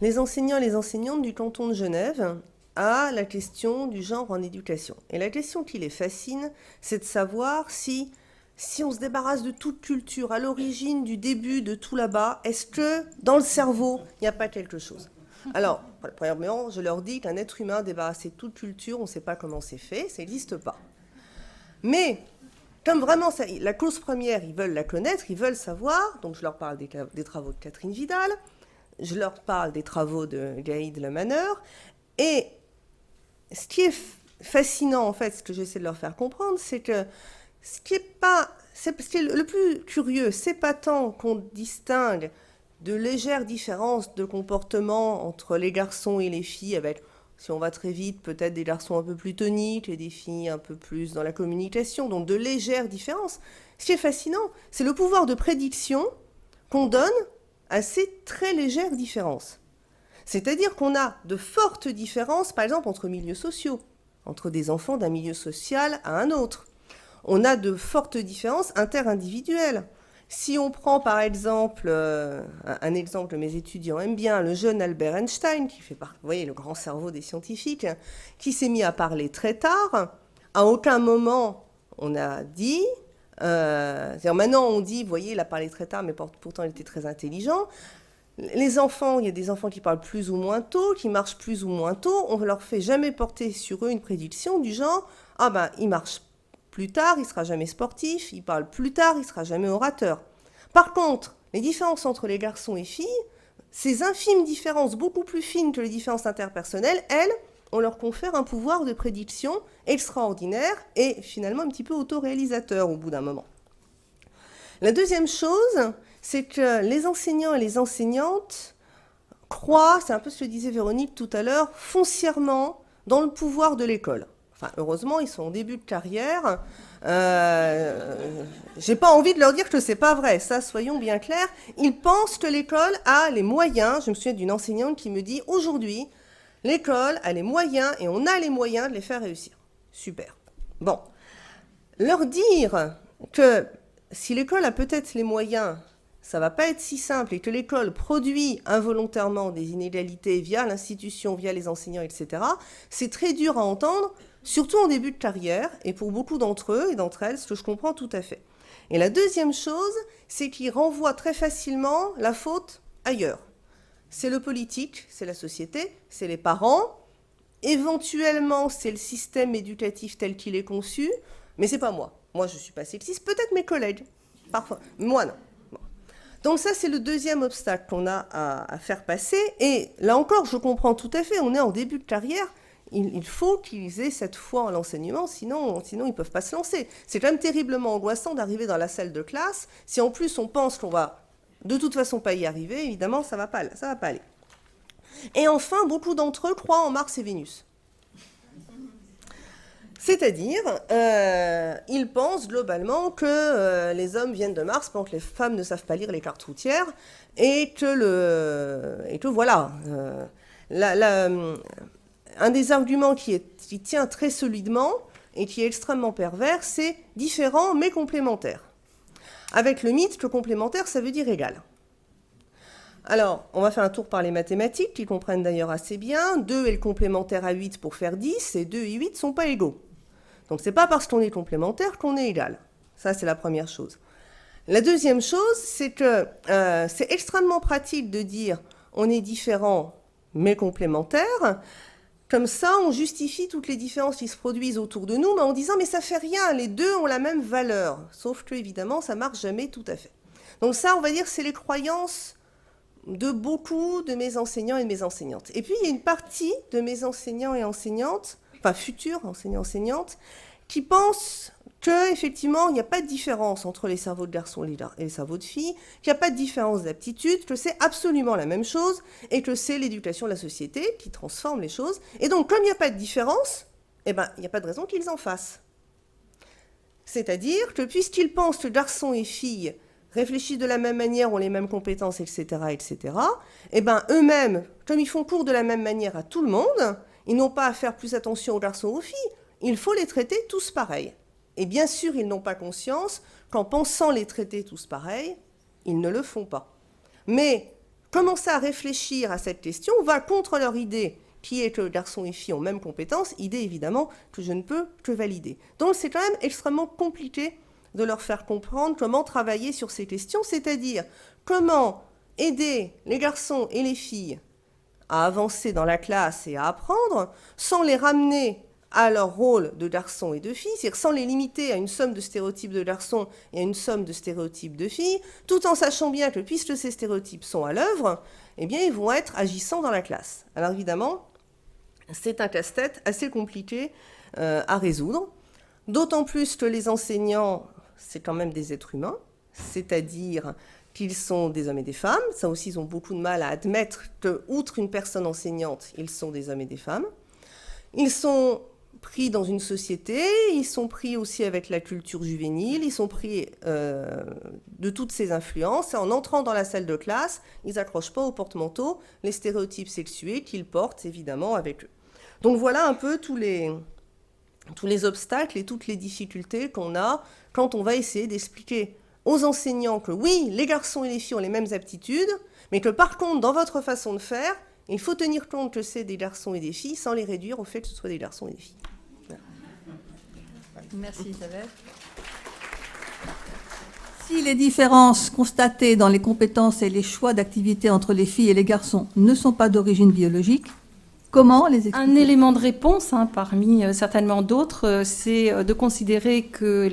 Speaker 6: les enseignants et les enseignantes du canton de Genève à la question du genre en éducation. Et la question qui les fascine, c'est de savoir si on se débarrasse de toute culture à l'origine, du début, de tout là-bas, est-ce que dans le cerveau, il n'y a pas quelque chose? Alors, premièrement, je leur dis qu'un être humain débarrassé de toute culture, on ne sait pas comment c'est fait, ça n'existe pas. Mais, comme vraiment, la cause première, ils veulent la connaître, ils veulent savoir, donc je leur parle des travaux de Catherine Vidal, je leur parle des travaux de Gaïd Lemaneur, et ce qui est fascinant, en fait, ce que j'essaie de leur faire comprendre, c'est que ce qui est le plus curieux, c'est pas tant qu'on distingue de légères différences de comportement entre les garçons et les filles, avec, si on va très vite, peut-être des garçons un peu plus toniques et des filles un peu plus dans la communication, donc de légères différences. Ce qui est fascinant, c'est le pouvoir de prédiction qu'on donne à ces très légères différences. C'est-à-dire qu'on a de fortes différences, par exemple, entre milieux sociaux, entre des enfants d'un milieu social à un autre. On a de fortes différences interindividuelles. Si on prend par exemple, un exemple que mes étudiants aiment bien, le jeune Albert Einstein, qui fait partie, vous voyez, le grand cerveau des scientifiques, qui s'est mis à parler très tard, à aucun moment on a dit, maintenant on dit, vous voyez, il a parlé très tard, mais pourtant il était très intelligent. Les enfants, il y a des enfants qui parlent plus ou moins tôt, qui marchent plus ou moins tôt, on ne leur fait jamais porter sur eux une prédiction du genre, ah ben, il marche plus tard, il ne sera jamais sportif, il parle plus tard, il ne sera jamais orateur. Par contre, les différences entre les garçons et filles, ces infimes différences, beaucoup plus fines que les différences interpersonnelles, elles, on leur confère un pouvoir de prédiction extraordinaire et finalement un petit peu autoréalisateur au bout d'un moment. La deuxième chose, c'est que les enseignants et les enseignantes croient, c'est un peu ce que disait Véronique tout à l'heure, foncièrement dans le pouvoir de l'école. Enfin, heureusement, ils sont en début de carrière. J'ai pas envie de leur dire que c'est pas vrai, ça, soyons bien clairs. Ils pensent que l'école a les moyens. Je me souviens d'une enseignante qui me dit, aujourd'hui, l'école a les moyens et on a les moyens de les faire réussir. Super. Bon. Leur dire que si l'école a peut-être les moyens, ça va pas être si simple, et que l'école produit involontairement des inégalités via l'institution, via les enseignants, etc., c'est très dur à entendre, surtout en début de carrière, et pour beaucoup d'entre eux et d'entre elles, ce que je comprends tout à fait. Et la deuxième chose, c'est qu'ils renvoient très facilement la faute ailleurs. C'est le politique, c'est la société, c'est les parents, éventuellement c'est le système éducatif tel qu'il est conçu, mais c'est pas moi. Moi, je suis pas sexiste, peut-être mes collègues, parfois, moi non. Bon. Donc ça, c'est le deuxième obstacle qu'on a à faire passer, et là encore, je comprends tout à fait, on est en début de carrière, il faut qu'ils aient cette foi en l'enseignement, sinon ils ne peuvent pas se lancer. C'est quand même terriblement angoissant d'arriver dans la salle de classe. Si en plus on pense qu'on va de toute façon pas y arriver, évidemment, ça va pas aller. Et enfin, beaucoup d'entre eux croient en Mars et Vénus. C'est-à-dire, ils pensent globalement que les hommes viennent de Mars pendant que les femmes ne savent pas lire les cartes routières, et que voilà... Un des arguments qui tient très solidement et qui est extrêmement pervers, c'est différent mais complémentaire. Avec le mythe que complémentaire, ça veut dire égal. Alors, on va faire un tour par les mathématiques, qui comprennent d'ailleurs assez bien. 2 est le complémentaire à 8 pour faire 10, et 2 et 8 ne sont pas égaux. Donc, ce n'est pas parce qu'on est complémentaire qu'on est égal. Ça, c'est la première chose. La deuxième chose, c'est que c'est extrêmement pratique de dire on est différent mais complémentaire. Comme ça, on justifie toutes les différences qui se produisent autour de nous, mais en disant « mais ça fait rien, les deux ont la même valeur ». Sauf que, évidemment, ça marche jamais tout à fait. Donc ça, on va dire, c'est les croyances de beaucoup de mes enseignants et de mes enseignantes. Et puis, il y a une partie de mes enseignants et enseignantes, enfin futurs enseignants et enseignantes, qui pensent qu'effectivement, il n'y a pas de différence entre les cerveaux de garçons et les cerveaux de filles, qu'il n'y a pas de différence d'aptitude, que c'est absolument la même chose, et que c'est l'éducation de la société qui transforme les choses. Et donc, comme il n'y a pas de différence, eh ben, il n'y a pas de raison qu'ils en fassent. C'est-à-dire que puisqu'ils pensent que garçons et filles réfléchissent de la même manière, ont les mêmes compétences, etc., eh ben, eux-mêmes, comme ils font cours de la même manière à tout le monde, ils n'ont pas à faire plus attention aux garçons ou aux filles. Il faut les traiter tous pareils. Et bien sûr, ils n'ont pas conscience qu'en pensant les traiter tous pareils, ils ne le font pas. Mais commencer à réfléchir à cette question va contre leur idée, qui est que garçons et filles ont même compétences, idée évidemment que je ne peux que valider. Donc c'est quand même extrêmement compliqué de leur faire comprendre comment travailler sur ces questions, c'est-à-dire comment aider les garçons et les filles à avancer dans la classe et à apprendre, sans les ramener à leur rôle de garçons et de filles, c'est-à-dire sans les limiter à une somme de stéréotypes de garçons et à une somme de stéréotypes de filles, tout en sachant bien que puisque ces stéréotypes sont à l'œuvre, eh bien ils vont être agissants dans la classe. Alors évidemment, c'est un casse-tête assez compliqué à résoudre, d'autant plus que les enseignants, c'est quand même des êtres humains, c'est-à-dire qu'ils sont des hommes et des femmes. Ça aussi, ils ont beaucoup de mal à admettre que, outre une personne enseignante, ils sont des hommes et des femmes. Ils sont pris dans une société, ils sont pris aussi avec la culture juvénile, ils sont pris de toutes ces influences. Et en entrant dans la salle de classe, ils n'accrochent pas au porte-manteau les stéréotypes sexués qu'ils portent évidemment avec eux. Donc voilà un peu tous les obstacles et toutes les difficultés qu'on a quand on va essayer d'expliquer aux enseignants que oui, les garçons et les filles ont les mêmes aptitudes, mais que par contre, dans votre façon de faire, il faut tenir compte que c'est des garçons et des filles sans les réduire au fait que ce soit des garçons et des filles. Voilà.
Speaker 2: Merci Isabelle. Si les différences constatées dans les compétences et les choix d'activité entre les filles et les garçons ne sont pas d'origine biologique, Comment les expliquer?
Speaker 5: Un élément de réponse, parmi certainement d'autres, c'est de considérer que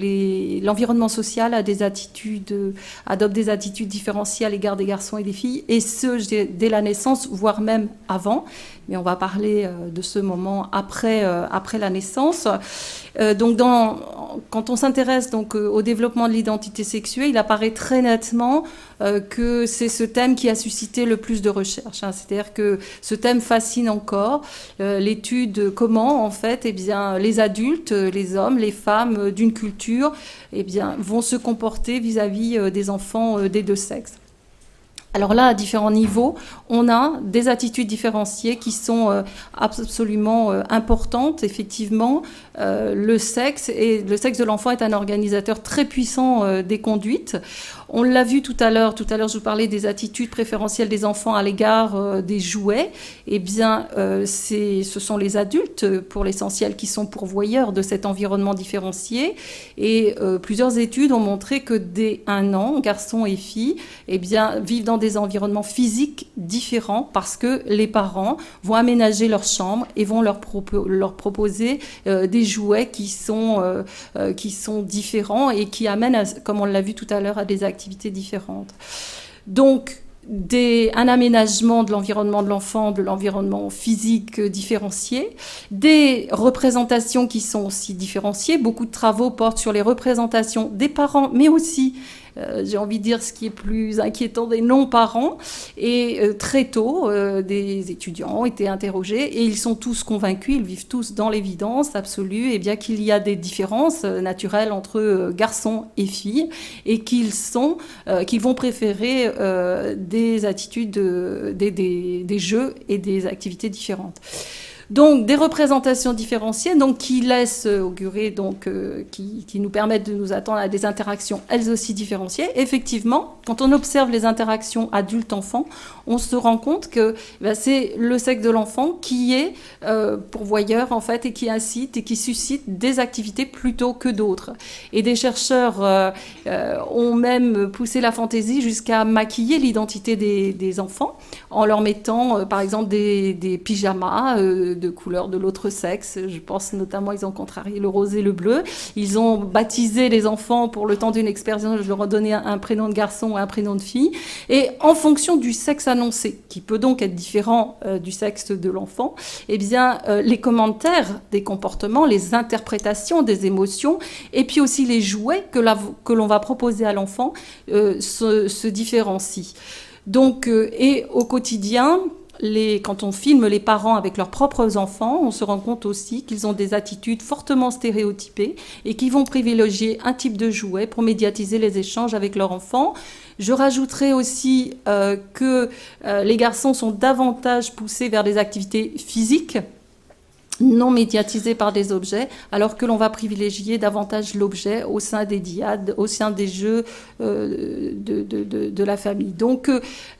Speaker 5: l'environnement social adopte des attitudes différenciées à l'égard des garçons et des filles, et ce, dès la naissance, voire même avant. Mais on va parler de ce moment après la naissance. Donc, quand on s'intéresse au développement de l'identité sexuée, il apparaît très nettement que c'est ce thème qui a suscité le plus de recherches. C'est-à-dire que ce thème fascine encore. L'étude comment, en fait, les adultes, les hommes, les femmes d'une culture, vont se comporter vis-à-vis des enfants des deux sexes. Alors là, à différents niveaux, on a des attitudes différenciées qui sont absolument importantes. Effectivement, le sexe de l'enfant est un organisateur très puissant des conduites. On l'a vu tout à l'heure. Tout à l'heure, je vous parlais des attitudes préférentielles des enfants à l'égard des jouets. Ce sont les adultes, pour l'essentiel, qui sont pourvoyeurs de cet environnement différencié. Et plusieurs études ont montré que dès 1 an, garçons et filles, vivent dans des environnements physiques différents parce que les parents vont aménager leur chambre et vont leur proposer des jouets qui sont différents et qui amènent, comme on l'a vu tout à l'heure, à des activités différentes. Donc, un aménagement de l'environnement de l'enfant, de l'environnement physique différencié, des représentations qui sont aussi différenciées. Beaucoup de travaux portent sur les représentations des parents, mais aussi, j'ai envie de dire, ce qui est plus inquiétant, des non-parents. Et très tôt, des étudiants ont été interrogés et ils sont tous convaincus, ils vivent tous dans l'évidence absolue, qu'il y a des différences naturelles entre garçons et filles et qu'ils vont préférer des attitudes, des jeux et des activités différentes. Donc, des représentations différenciées qui laissent augurer, qui nous permettent de nous attendre à des interactions elles aussi différenciées. Effectivement, quand on observe les interactions adulte-enfant, on se rend compte que c'est le sexe de l'enfant qui est pourvoyeur, en fait, et qui incite et qui suscite des activités plutôt que d'autres. Et des chercheurs ont même poussé la fantaisie jusqu'à maquiller l'identité des enfants en leur mettant, par exemple, des pyjamas de couleur de l'autre sexe. Je pense notamment, ils ont contrarié le rose et le bleu. Ils ont baptisé les enfants pour le temps d'une expérience, je leur ai donné un prénom de garçon ou un prénom de fille. Et en fonction du sexe annoncé, qui peut donc être différent du sexe de l'enfant, les commentaires des comportements, les interprétations des émotions, et puis aussi les jouets que l'on va proposer à l'enfant se différencient. Donc, et au quotidien, quand on filme les parents avec leurs propres enfants, on se rend compte aussi qu'ils ont des attitudes fortement stéréotypées et qu'ils vont privilégier un type de jouet pour médiatiser les échanges avec leurs enfants. Je rajouterai aussi que les garçons sont davantage poussés vers des activités physiques, non médiatisées par des objets, alors que l'on va privilégier davantage l'objet au sein des dyades, au sein des jeux de la famille. Donc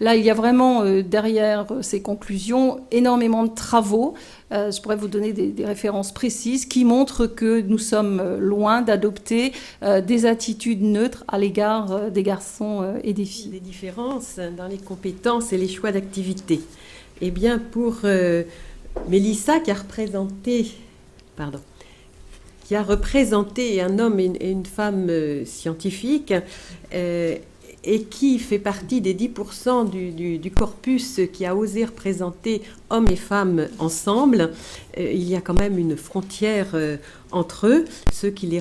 Speaker 5: là, il y a vraiment derrière ces conclusions énormément de travaux. Je pourrais vous donner des références précises qui montrent que nous sommes loin d'adopter des attitudes neutres à l'égard des garçons et des filles.
Speaker 3: Des différences dans les compétences et les choix d'activité. Eh bien, pour Mélissa, qui a représenté un homme et une femme scientifiques, et qui fait partie des 10% du corpus qui a osé représenter hommes et femmes ensemble, il y a quand même une frontière entre eux. Ceux qui les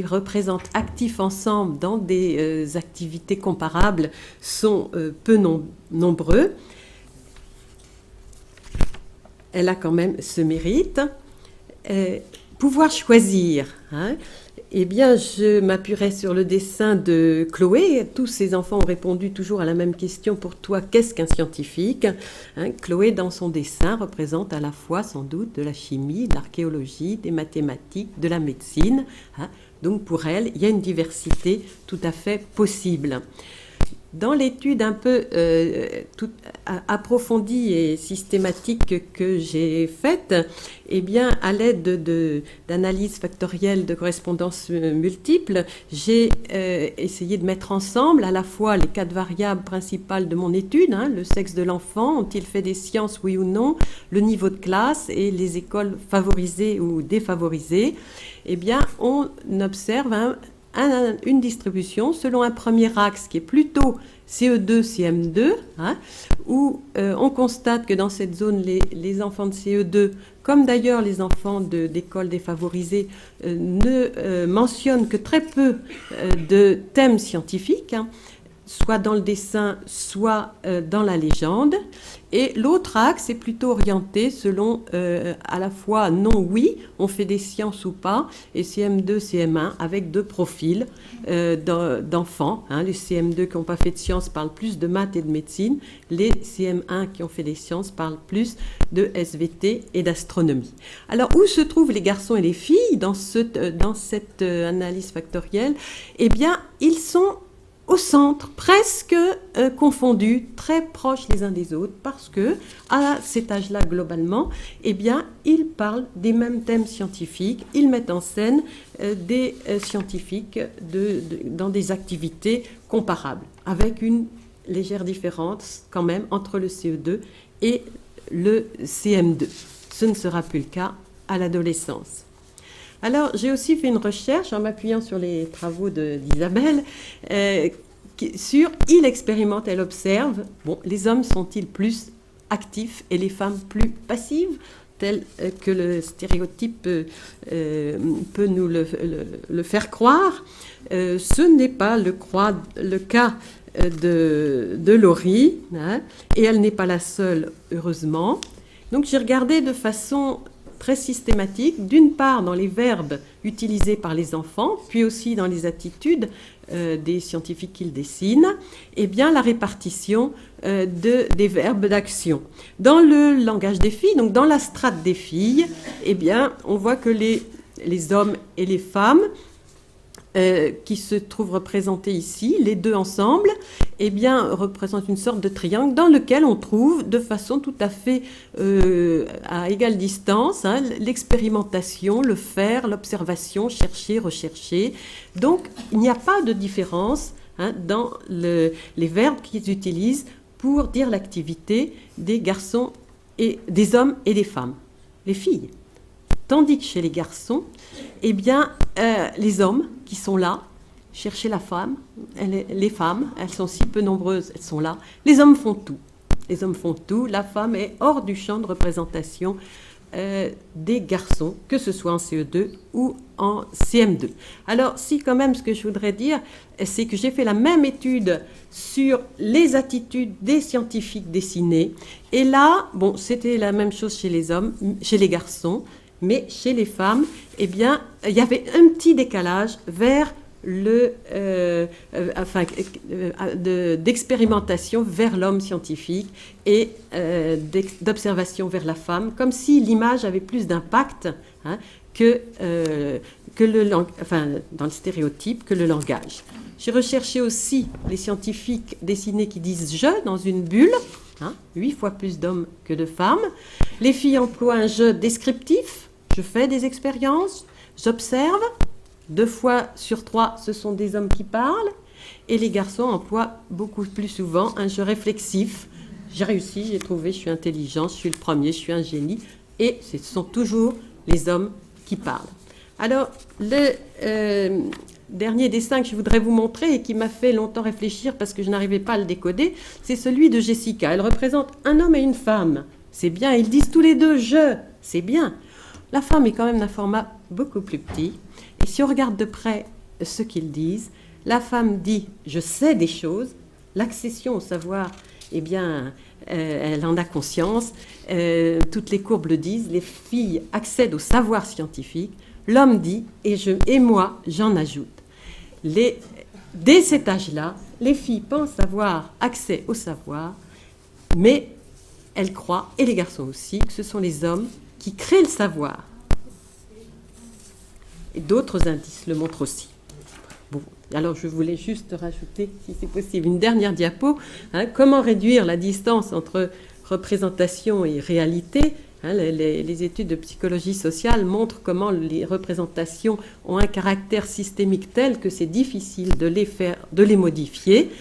Speaker 3: représentent actifs ensemble dans des activités comparables sont peu nombreux. Elle a quand même ce mérite. Pouvoir choisir. Eh bien, je m'appuierai sur le dessin de Chloé. Tous ces enfants ont répondu toujours à la même question. Pour toi, qu'est-ce qu'un scientifique ? Chloé, dans son dessin, représente à la fois, sans doute, de la chimie, de l'archéologie, des mathématiques, de la médecine. Donc, pour elle, il y a une diversité tout à fait possible. dans l'étude un peu approfondie et systématique que j'ai faite, eh bien, à l'aide d'analyses factorielles de correspondance multiples, j'ai essayé de mettre ensemble à la fois les 4 variables principales de mon étude, hein, le sexe de l'enfant, ont-ils fait des sciences, oui ou non, le niveau de classe et les écoles favorisées ou défavorisées. Eh bien, on observe une distribution selon un premier axe qui est plutôt CE2, CM2, hein, où on constate que dans cette zone, les enfants de CE2, comme d'ailleurs les enfants d'écoles défavorisées, ne mentionnent que très peu de thèmes scientifiques, hein, soit dans le dessin, soit dans la légende. Et l'autre axe est plutôt orienté selon à la fois non-oui, on fait des sciences ou pas, et CM2, CM1, avec 2 profils d'enfants. Hein. Les CM2 qui n'ont pas fait de sciences parlent plus de maths et de médecine. Les CM1 qui ont fait des sciences parlent plus de SVT et d'astronomie. Alors, où se trouvent les garçons et les filles dans cette analyse factorielle? Eh bien, ils sont au centre, presque confondus, très proches les uns des autres, parce que à cet âge-là, globalement, eh bien, ils parlent des mêmes thèmes scientifiques, ils mettent en scène des scientifiques dans des activités comparables, avec une légère différence quand même entre le CE2 et le CM2. Ce ne sera plus le cas à l'adolescence. Alors, j'ai aussi fait une recherche en m'appuyant sur les travaux d'Isabelle sur « il expérimente, elle observe ». Bon, les hommes sont-ils plus actifs et les femmes plus passives, tel que le stéréotype peut nous le faire croire? Ce n'est pas le cas de Laurie, hein, et elle n'est pas la seule, heureusement. Donc, j'ai regardé de façon très systématique, d'une part dans les verbes utilisés par les enfants, puis aussi dans les attitudes des scientifiques qu'ils dessinent, et bien la répartition des verbes d'action. Dans le langage des filles, donc dans la strate des filles, eh bien on voit que les hommes et les femmes qui se trouvent représentés ici, les deux ensemble, eh bien, représentent une sorte de triangle dans lequel on trouve de façon tout à fait à égale distance, hein, l'expérimentation, le faire, l'observation, chercher, rechercher. Donc, il n'y a pas de différence, hein, dans les verbes qu'ils utilisent pour dire l'activité des garçons et des hommes et des femmes, les filles. Tandis que chez les garçons, eh bien, les hommes qui sont là, chercher la femme, les femmes, elles sont si peu nombreuses, elles sont là. Les hommes font tout. Les hommes font tout. La femme est hors du champ de représentation des garçons, que ce soit en CE2 ou en CM2. Alors, si quand même, ce que je voudrais dire, c'est que j'ai fait la même étude sur les attitudes des scientifiques dessinés. Et là, bon, c'était la même chose chez les hommes, chez les garçons. Mais chez les femmes, eh bien, il y avait un petit décalage vers d'expérimentation vers l'homme scientifique et d'observation vers la femme, comme si l'image avait plus d'impact, hein, dans le stéréotype, que le langage. J'ai recherché aussi les scientifiques dessinés qui disent « je » dans une bulle, hein, 8 fois plus d'hommes que de femmes. Les filles emploient un « je » descriptif. Je fais des expériences, j'observe, 2 fois sur 3, ce sont des hommes qui parlent, et les garçons emploient beaucoup plus souvent un jeu réflexif. J'ai réussi, j'ai trouvé, je suis intelligent, je suis le premier, je suis un génie, et ce sont toujours les hommes qui parlent. Alors, le dernier dessin que je voudrais vous montrer et qui m'a fait longtemps réfléchir parce que je n'arrivais pas à le décoder, c'est celui de Jessica. Elle représente un homme et une femme. C'est bien, ils disent tous les deux « je », c'est bien. La femme est quand même d'un format beaucoup plus petit. Et si on regarde de près ce qu'ils disent, la femme dit « je sais des choses », l'accession au savoir, eh bien, elle en a conscience. Toutes les courbes le disent, les filles accèdent au savoir scientifique. L'homme dit « et moi, j'en ajoute ». Dès cet âge-là, les filles pensent avoir accès au savoir, mais elles croient, et les garçons aussi, que ce sont les hommes qui créent le savoir. Et d'autres indices le montrent aussi. Bon, alors je voulais juste rajouter, si c'est possible, une dernière diapo. Comment réduire la distance entre représentation et réalité? Les études de psychologie sociale montrent comment les représentations ont un caractère systémique tel que c'est difficile de les modifier.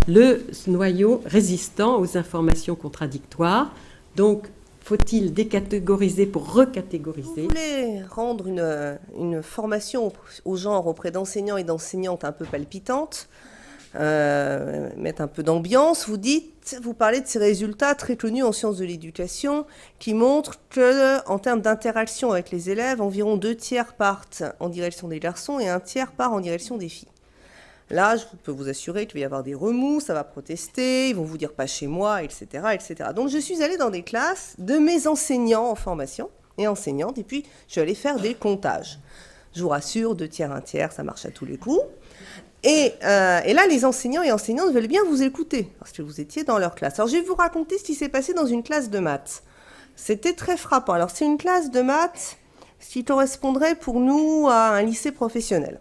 Speaker 3: Le noyau résistant aux informations contradictoires. Donc, faut-il décatégoriser pour recatégoriser?
Speaker 6: Vous voulez rendre une formation au genre auprès d'enseignants et d'enseignantes un peu palpitante, mettre un peu d'ambiance, vous parlez de ces résultats très connus en sciences de l'éducation qui montrent qu'en termes d'interaction avec les élèves, environ 2/3 partent en direction des garçons et 1/3 part en direction des filles. Là, je peux vous assurer qu'il va y avoir des remous, ça va protester, ils vont vous dire pas chez moi, etc., etc. Donc je suis allée dans des classes de mes enseignants en formation et enseignantes, et puis je suis allée faire des comptages. Je vous rassure, 2/3, 1/3, ça marche à tous les coups. Et là, les enseignants et enseignantes veulent bien vous écouter, parce que vous étiez dans leur classe. Alors je vais vous raconter ce qui s'est passé dans une classe de maths. C'était très frappant. Alors c'est une classe de maths qui correspondrait pour nous à un lycée professionnel.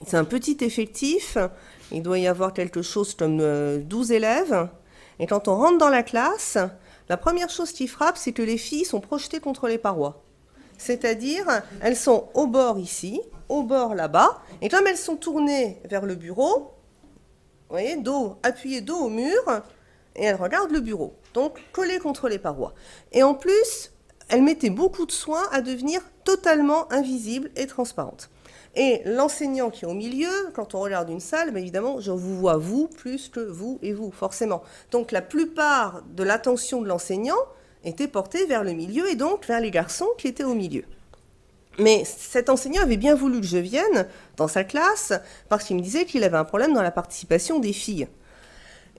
Speaker 6: C'est un petit effectif, il doit y avoir quelque chose comme 12 élèves. Et quand on rentre dans la classe, la première chose qui frappe, c'est que les filles sont projetées contre les parois. C'est-à-dire, elles sont au bord ici, au bord là-bas, et comme elles sont tournées vers le bureau, vous voyez, appuyées dos au mur, et elles regardent le bureau, donc collées contre les parois. Et en plus, elles mettaient beaucoup de soin à devenir totalement invisibles et transparentes. Et l'enseignant qui est au milieu, quand on regarde une salle, bien évidemment, je vous vois vous plus que vous et vous, forcément. Donc la plupart de l'attention de l'enseignant était portée vers le milieu et donc vers les garçons qui étaient au milieu. Mais cet enseignant avait bien voulu que je vienne dans sa classe parce qu'il me disait qu'il avait un problème dans la participation des filles.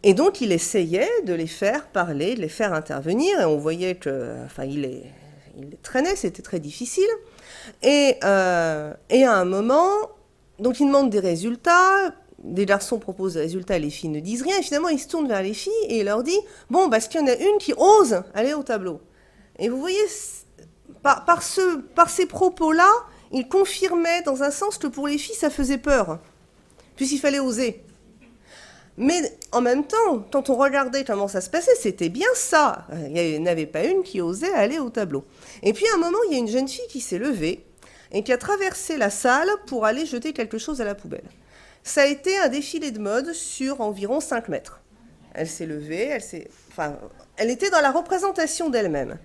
Speaker 6: Et donc il essayait de les faire parler, de les faire intervenir, et on voyait que, il les traînait, c'était très difficile. Et à un moment, donc il demande des résultats, des garçons proposent des résultats, les filles ne disent rien, et finalement il se tourne vers les filles et il leur dit « Bon, parce qu'il y en a une qui ose aller au tableau ». Et vous voyez, par ces propos-là, il confirmait dans un sens que pour les filles, ça faisait peur, puisqu'il fallait oser. Mais en même temps, quand on regardait comment ça se passait, c'était bien ça. Il n'y en avait pas une qui osait aller au tableau. Et puis à un moment, il y a une jeune fille qui s'est levée et qui a traversé la salle pour aller jeter quelque chose à la poubelle. Ça a été un défilé de mode sur environ 5 mètres. Elle s'est levée, elle était dans la représentation d'elle-même.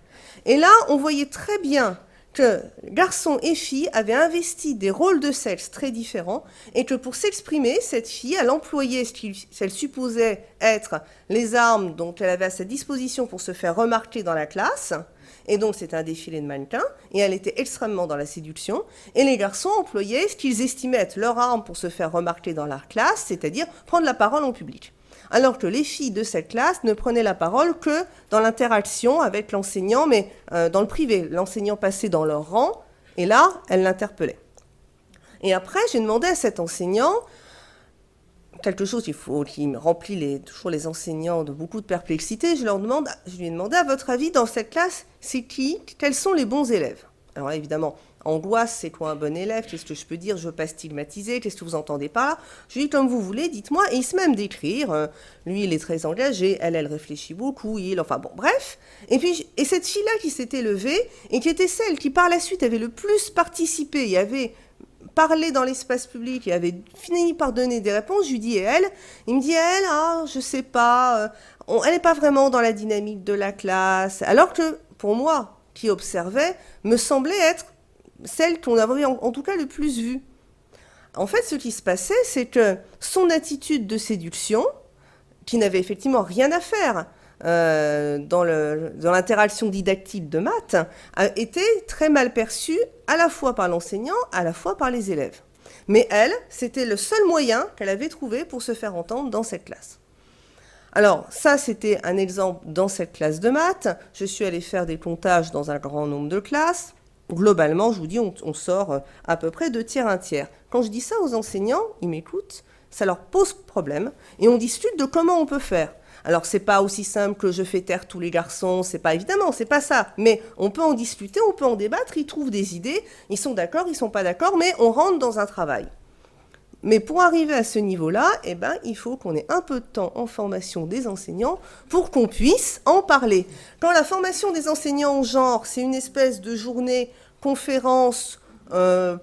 Speaker 6: Et là, on voyait très bien que garçons et filles avaient investi des rôles de sexe très différents et que pour s'exprimer, cette fille, elle employait ce qu'elle supposait être les armes dont elle avait à sa disposition pour se faire remarquer dans la classe. Et donc, c'était un défilé de mannequins et elle était extrêmement dans la séduction. Et les garçons employaient ce qu'ils estimaient être leur arme pour se faire remarquer dans leur classe, c'est-à-dire prendre la parole en public. Alors que les filles de cette classe ne prenaient la parole que dans l'interaction avec l'enseignant, mais dans le privé. L'enseignant passait dans leur rang, et là, elle l'interpellait. Et après, j'ai demandé à cet enseignant quelque chose qui remplit toujours les enseignants de beaucoup de perplexité. Je lui ai demandé, à votre avis, dans cette classe, quels sont les bons élèves? Alors là, évidemment, angoisse, c'est quoi un bon élève? Qu'est-ce que je peux dire? Je ne veux pas stigmatiser. Qu'est-ce que vous entendez par là? Je lui dis comme vous voulez, dites-moi. Et il se met à me décrire. Lui, il est très engagé. Elle réfléchit beaucoup. Bref. Et cette fille-là qui s'était levée et qui était celle qui, par la suite, avait le plus participé et avait parlé dans l'espace public et avait fini par donner des réponses, je lui dis, et elle? Il me dit, je sais pas. Elle n'est pas vraiment dans la dynamique de la classe. Alors que, pour moi, qui observait, me semblait être celle qu'on avait en tout cas le plus vue. En fait, ce qui se passait, c'est que son attitude de séduction, qui n'avait effectivement rien à faire dans l'interaction didactique de maths, a été très mal perçue à la fois par l'enseignant, à la fois par les élèves. Mais elle, c'était le seul moyen qu'elle avait trouvé pour se faire entendre dans cette classe. Alors, ça, c'était un exemple dans cette classe de maths. Je suis allée faire des comptages dans un grand nombre de classes. Globalement, je vous dis, on sort à peu près 2/3, 1/3. Quand je dis ça aux enseignants, ils m'écoutent, ça leur pose problème, et on discute de comment on peut faire. Alors, c'est pas aussi simple que je fais taire tous les garçons, c'est pas ça. Mais on peut en discuter, on peut en débattre, ils trouvent des idées, ils sont d'accord, ils sont pas d'accord, mais on rentre dans un travail. Mais pour arriver à ce niveau-là, eh ben, il faut qu'on ait un peu de temps en formation des enseignants pour qu'on puisse en parler. Quand la formation des enseignants au genre, c'est une espèce de journée conférence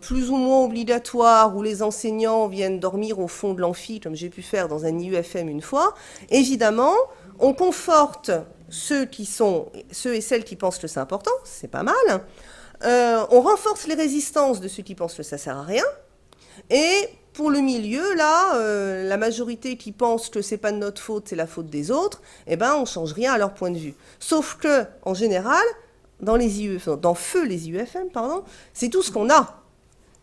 Speaker 6: plus ou moins obligatoire où les enseignants viennent dormir au fond de l'amphi, comme j'ai pu faire dans un IUFM une fois, évidemment, on conforte ceux et celles qui pensent que c'est important, c'est pas mal. On renforce les résistances de ceux qui pensent que ça sert à rien. Et pour le milieu, là, la majorité qui pense que c'est pas de notre faute, c'est la faute des autres, eh ben, on change rien à leur point de vue. Sauf que, en général, dans les IUFM, c'est tout ce qu'on a.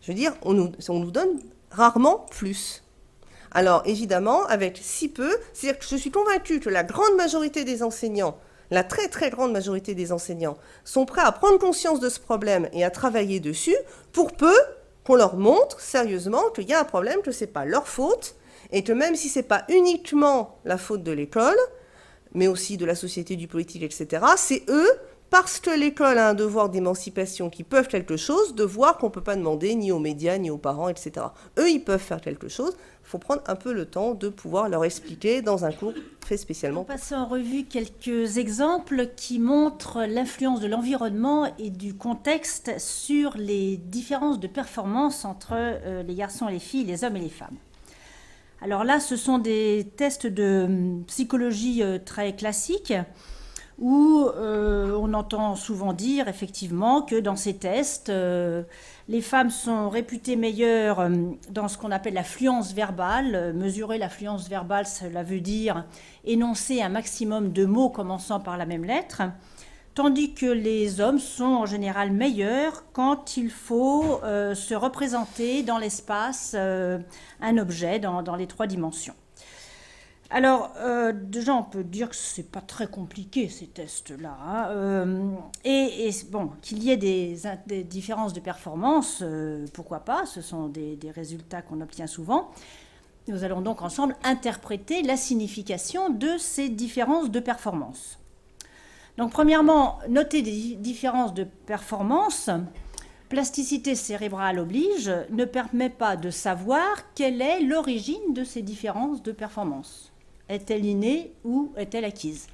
Speaker 6: Je veux dire, on nous donne rarement plus. Alors, évidemment, avec si peu, c'est-à-dire que je suis convaincue que la grande majorité des enseignants, la très très grande majorité des enseignants, sont prêts à prendre conscience de ce problème et à travailler dessus, pour peu qu'on leur montre sérieusement qu'il y a un problème, que ce n'est pas leur faute, et que même si ce n'est pas uniquement la faute de l'école, mais aussi de la société, du politique, etc., c'est eux, parce que l'école a un devoir d'émancipation qui peuvent quelque chose, de voir qu'on ne peut pas demander ni aux médias, ni aux parents, etc. Eux, ils peuvent faire quelque chose. Il faut prendre un peu le temps de pouvoir leur expliquer dans un cours fait spécialement.
Speaker 4: On passe en revue quelques exemples qui montrent l'influence de l'environnement et du contexte sur les différences de performance entre les garçons et les filles, les hommes et les femmes. Alors là, ce sont des tests de psychologie très classiques, où on entend souvent dire effectivement que dans ces tests, les femmes sont réputées meilleures dans ce qu'on appelle la fluence verbale. Mesurer la fluence verbale, cela veut dire énoncer un maximum de mots commençant par la même lettre, tandis que les hommes sont en général meilleurs quand il faut se représenter dans l'espace un objet dans les 3 dimensions. Alors, déjà, on peut dire que ce n'est pas très compliqué, ces tests-là. Hein. Et bon, qu'il y ait des différences de performance, pourquoi pas, ce sont des résultats qu'on obtient souvent. Nous allons donc ensemble interpréter la signification de ces différences de performance. Donc, premièrement, noter des différences de performance. Plasticité cérébrale oblige, ne permet pas de savoir quelle est l'origine de ces différences de performance. Est-elle innée ou est-elle acquise?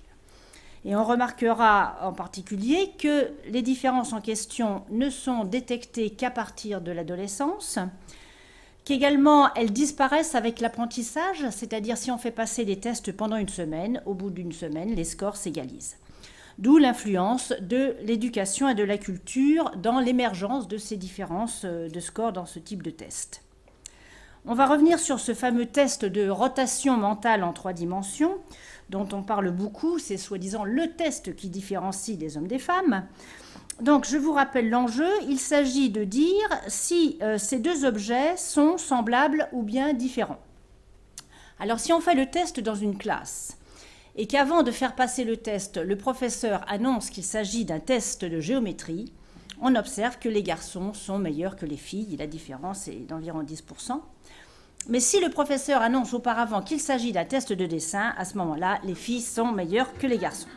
Speaker 4: Et on remarquera en particulier que les différences en question ne sont détectées qu'à partir de l'adolescence, qu'également elles disparaissent avec l'apprentissage, c'est-à-dire si on fait passer des tests pendant une semaine, au bout d'une semaine, les scores s'égalisent. D'où l'influence de l'éducation et de la culture dans l'émergence de ces différences de scores dans ce type de test. On va revenir sur ce fameux test de rotation mentale en 3 dimensions, dont on parle beaucoup, c'est soi-disant le test qui différencie les hommes des femmes. Donc je vous rappelle l'enjeu, il s'agit de dire si ces 2 objets sont semblables ou bien différents. Alors si on fait le test dans une classe, et qu'avant de faire passer le test, le professeur annonce qu'il s'agit d'un test de géométrie, on observe que les garçons sont meilleurs que les filles, et la différence est d'environ 10%. Mais si le professeur annonce auparavant qu'il s'agit d'un test de dessin, à ce moment-là, les filles sont meilleures que les garçons.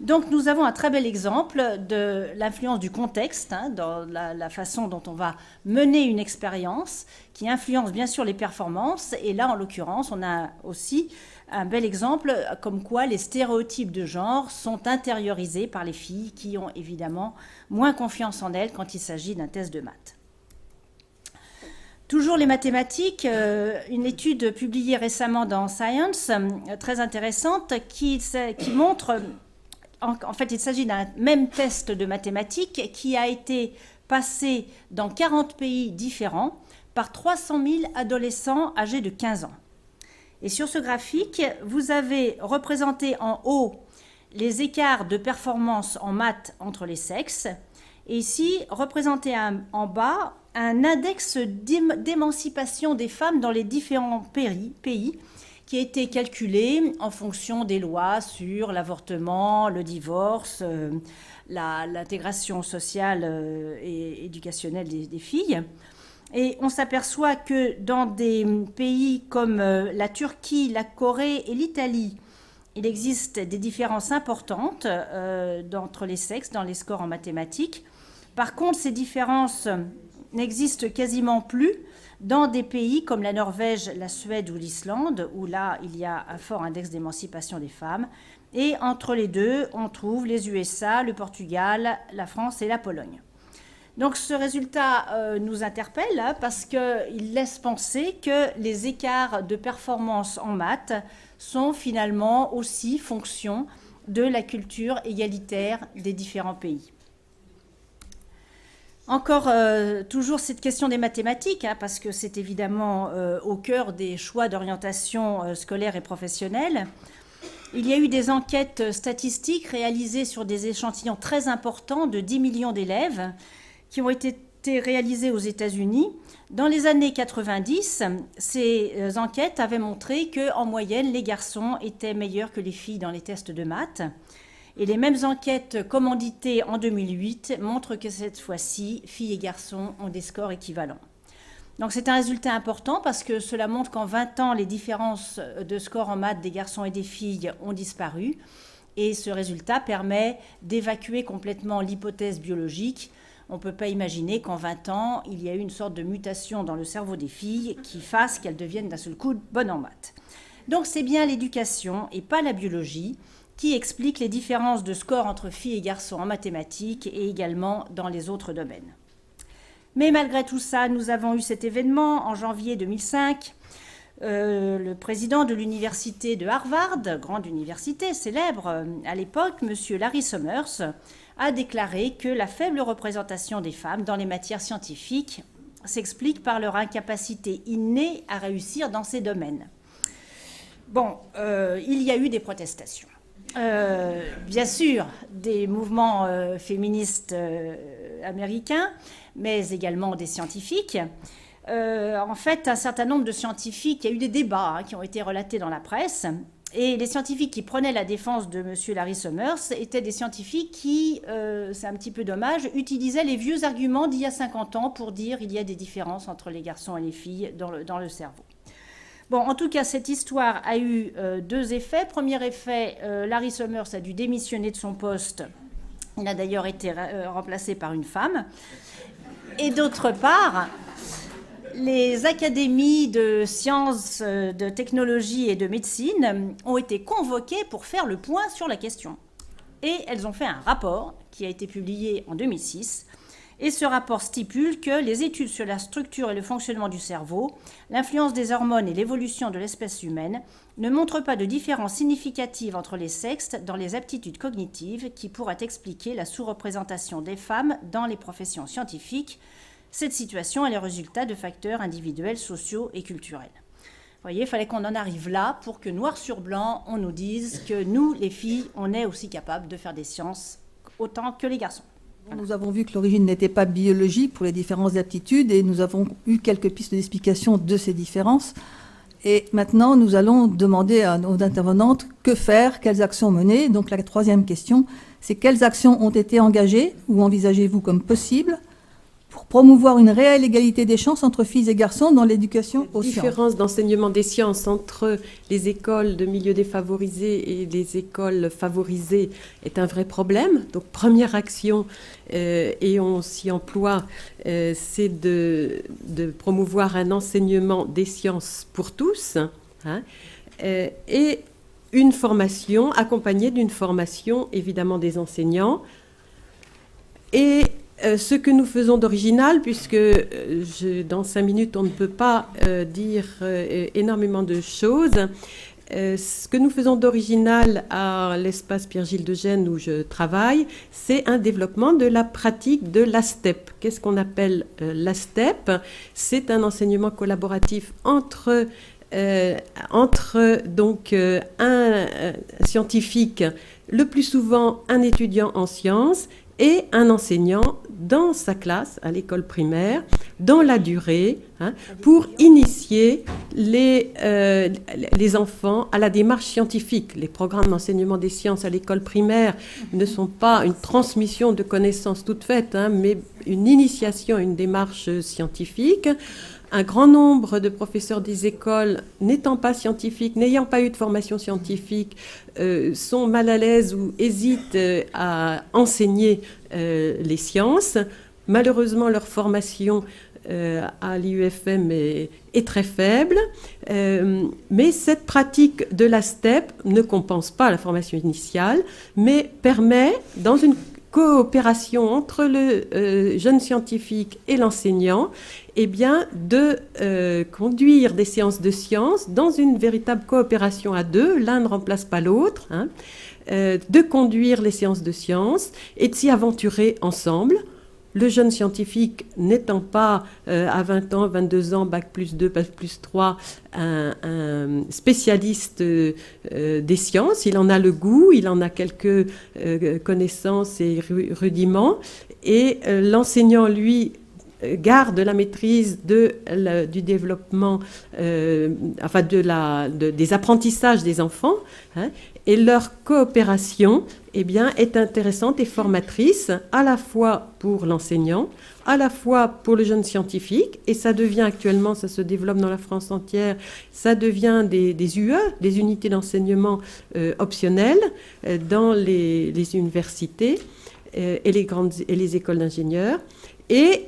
Speaker 4: Donc nous avons un très bel exemple de l'influence du contexte, dans la façon dont on va mener une expérience, qui influence bien sûr les performances. Et là, en l'occurrence, on a aussi un bel exemple comme quoi les stéréotypes de genre sont intériorisés par les filles qui ont évidemment moins confiance en elles quand il s'agit d'un test de maths. Toujours les mathématiques, une étude publiée récemment dans Science, très intéressante, qui montre, en fait il s'agit d'un même test de mathématiques qui a été passé dans 40 pays différents par 300 000 adolescents âgés de 15 ans. Et sur ce graphique, vous avez représenté en haut les écarts de performance en maths entre les sexes, et ici, représenté en bas, un index d'émancipation des femmes dans les différents pays qui a été calculé en fonction des lois sur l'avortement, le divorce, l'intégration sociale et éducationnelle des filles. Et on s'aperçoit que dans des pays comme la Turquie, la Corée et l'Italie, il existe des différences importantes entre les sexes dans les scores en mathématiques. Par contre, ces différences n'existe quasiment plus dans des pays comme la Norvège, la Suède ou l'Islande, où là, il y a un fort index d'émancipation des femmes. Et entre les deux, on trouve les USA, le Portugal, la France et la Pologne. Donc ce résultat nous interpelle parce qu'il laisse penser que les écarts de performance en maths sont finalement aussi fonction de la culture égalitaire des différents pays. Encore toujours cette question des mathématiques, parce que c'est évidemment au cœur des choix d'orientation scolaire et professionnelle. Il y a eu des enquêtes statistiques réalisées sur des échantillons très importants de 10 millions d'élèves qui ont été réalisées aux États-Unis. Dans les années 90, ces enquêtes avaient montré qu'en moyenne, les garçons étaient meilleurs que les filles dans les tests de maths. Et les mêmes enquêtes commanditées en 2008 montrent que cette fois-ci, filles et garçons ont des scores équivalents. Donc c'est un résultat important parce que cela montre qu'en 20 ans, les différences de scores en maths des garçons et des filles ont disparu. Et ce résultat permet d'évacuer complètement l'hypothèse biologique. On ne peut pas imaginer qu'en 20 ans, il y a eu une sorte de mutation dans le cerveau des filles qui fasse qu'elles deviennent d'un seul coup bonnes en maths. Donc c'est bien l'éducation et pas la biologie qui explique les différences de score entre filles et garçons en mathématiques et également dans les autres domaines. Mais malgré tout ça, nous avons eu cet événement en janvier 2005. Le président de l'université de Harvard, grande université célèbre à l'époque, M. Larry Summers, a déclaré que la faible représentation des femmes dans les matières scientifiques s'explique par leur incapacité innée à réussir dans ces domaines. Bon, il y a eu des protestations. Bien sûr, des mouvements féministes américains, mais également des scientifiques. En fait, un certain nombre de scientifiques, il y a eu des débats qui ont été relatés dans la presse, et les scientifiques qui prenaient la défense de M. Larry Summers étaient des scientifiques qui, c'est un petit peu dommage, utilisaient les vieux arguments d'il y a 50 ans pour dire qu'il y a des différences entre les garçons et les filles dans le cerveau. Bon, en tout cas, cette histoire a eu deux effets. Premier effet, Larry Summers a dû démissionner de son poste. Il a d'ailleurs été remplacé par une femme. Et d'autre part, les académies de sciences, de technologie et de médecine ont été convoquées pour faire le point sur la question. Et elles ont fait un rapport qui a été publié en 2006. Et ce rapport stipule que les études sur la structure et le fonctionnement du cerveau, l'influence des hormones et l'évolution de l'espèce humaine ne montrent pas de différence significative entre les sexes dans les aptitudes cognitives qui pourraient expliquer la sous-représentation des femmes dans les professions scientifiques. Cette situation est le résultat de facteurs individuels, sociaux et culturels. Vous voyez, il fallait qu'on en arrive là pour que noir sur blanc, on nous dise que nous, les filles, on est aussi capables de faire des sciences autant que les garçons.
Speaker 2: Nous avons vu que l'origine n'était pas biologique pour les différences d'aptitudes et nous avons eu quelques pistes d'explication de ces différences. Et maintenant, nous allons demander à nos intervenantes que faire, quelles actions mener. Donc la troisième question, c'est quelles actions ont été engagées ou envisagez-vous comme possibles pour promouvoir une réelle égalité des chances entre filles et garçons dans l'éducation aux sciences.
Speaker 3: La différence d'enseignement des sciences entre les écoles de milieux défavorisés et les écoles favorisées est un vrai problème. Donc, première action, et on s'y emploie, c'est de promouvoir un enseignement des sciences pour tous, et une formation accompagnée d'une formation, évidemment, des enseignants. Et ce que nous faisons d'original, puisque dans 5 minutes, on ne peut pas dire énormément de choses. Ce que nous faisons d'original à l'espace Pierre-Gilles de Gênes où je travaille, c'est un développement de la pratique de l'ASTEP. Qu'est-ce qu'on appelle l'ASTEP ? C'est un enseignement collaboratif entre donc un scientifique, le plus souvent un étudiant en sciences, et un enseignant dans sa classe, à l'école primaire, dans la durée, pour initier les enfants à la démarche scientifique. Les programmes d'enseignement des sciences à l'école primaire ne sont pas une transmission de connaissances toutes faites, mais une initiation à une démarche scientifique. Un grand nombre de professeurs des écoles, n'étant pas scientifiques, n'ayant pas eu de formation scientifique, sont mal à l'aise ou hésitent à enseigner les sciences. Malheureusement, leur formation à l'IUFM est très faible, mais cette pratique de la STEP ne compense pas la formation initiale, mais permet, dans une coopération entre le jeune scientifique et l'enseignant, eh bien, de conduire des séances de sciences dans une véritable coopération à deux, l'un ne remplace pas l'autre, hein, de conduire les séances de sciences et de s'y aventurer ensemble. Le jeune scientifique n'étant pas à 20 ans, 22 ans, bac plus 2, bac plus 3, un spécialiste des sciences, il en a le goût, il en a quelques connaissances et rudiments, et l'enseignant, lui, garde la maîtrise du développement, des apprentissages des enfants, hein, et leur coopération eh bien, est intéressante et formatrice, à la fois pour l'enseignant, à la fois pour le jeune scientifique, et ça devient actuellement, ça se développe dans la France entière, ça devient des UE, des unités d'enseignement optionnelles dans les universités et les écoles d'ingénieurs. Et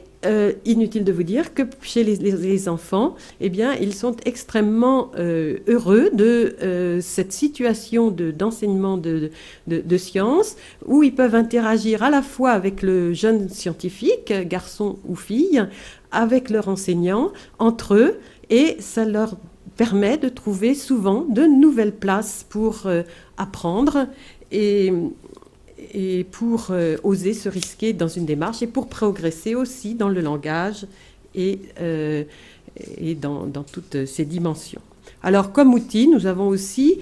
Speaker 3: inutile de vous dire que chez les enfants, eh bien, ils sont extrêmement heureux de cette situation d'enseignement de sciences, où ils peuvent interagir à la fois avec le jeune scientifique, garçon ou fille, avec leur enseignant, entre eux, et ça leur permet de trouver souvent de nouvelles places pour apprendre et pour oser se risquer dans une démarche et pour progresser aussi dans le langage et dans toutes ces dimensions. Alors, comme outil, nous avons aussi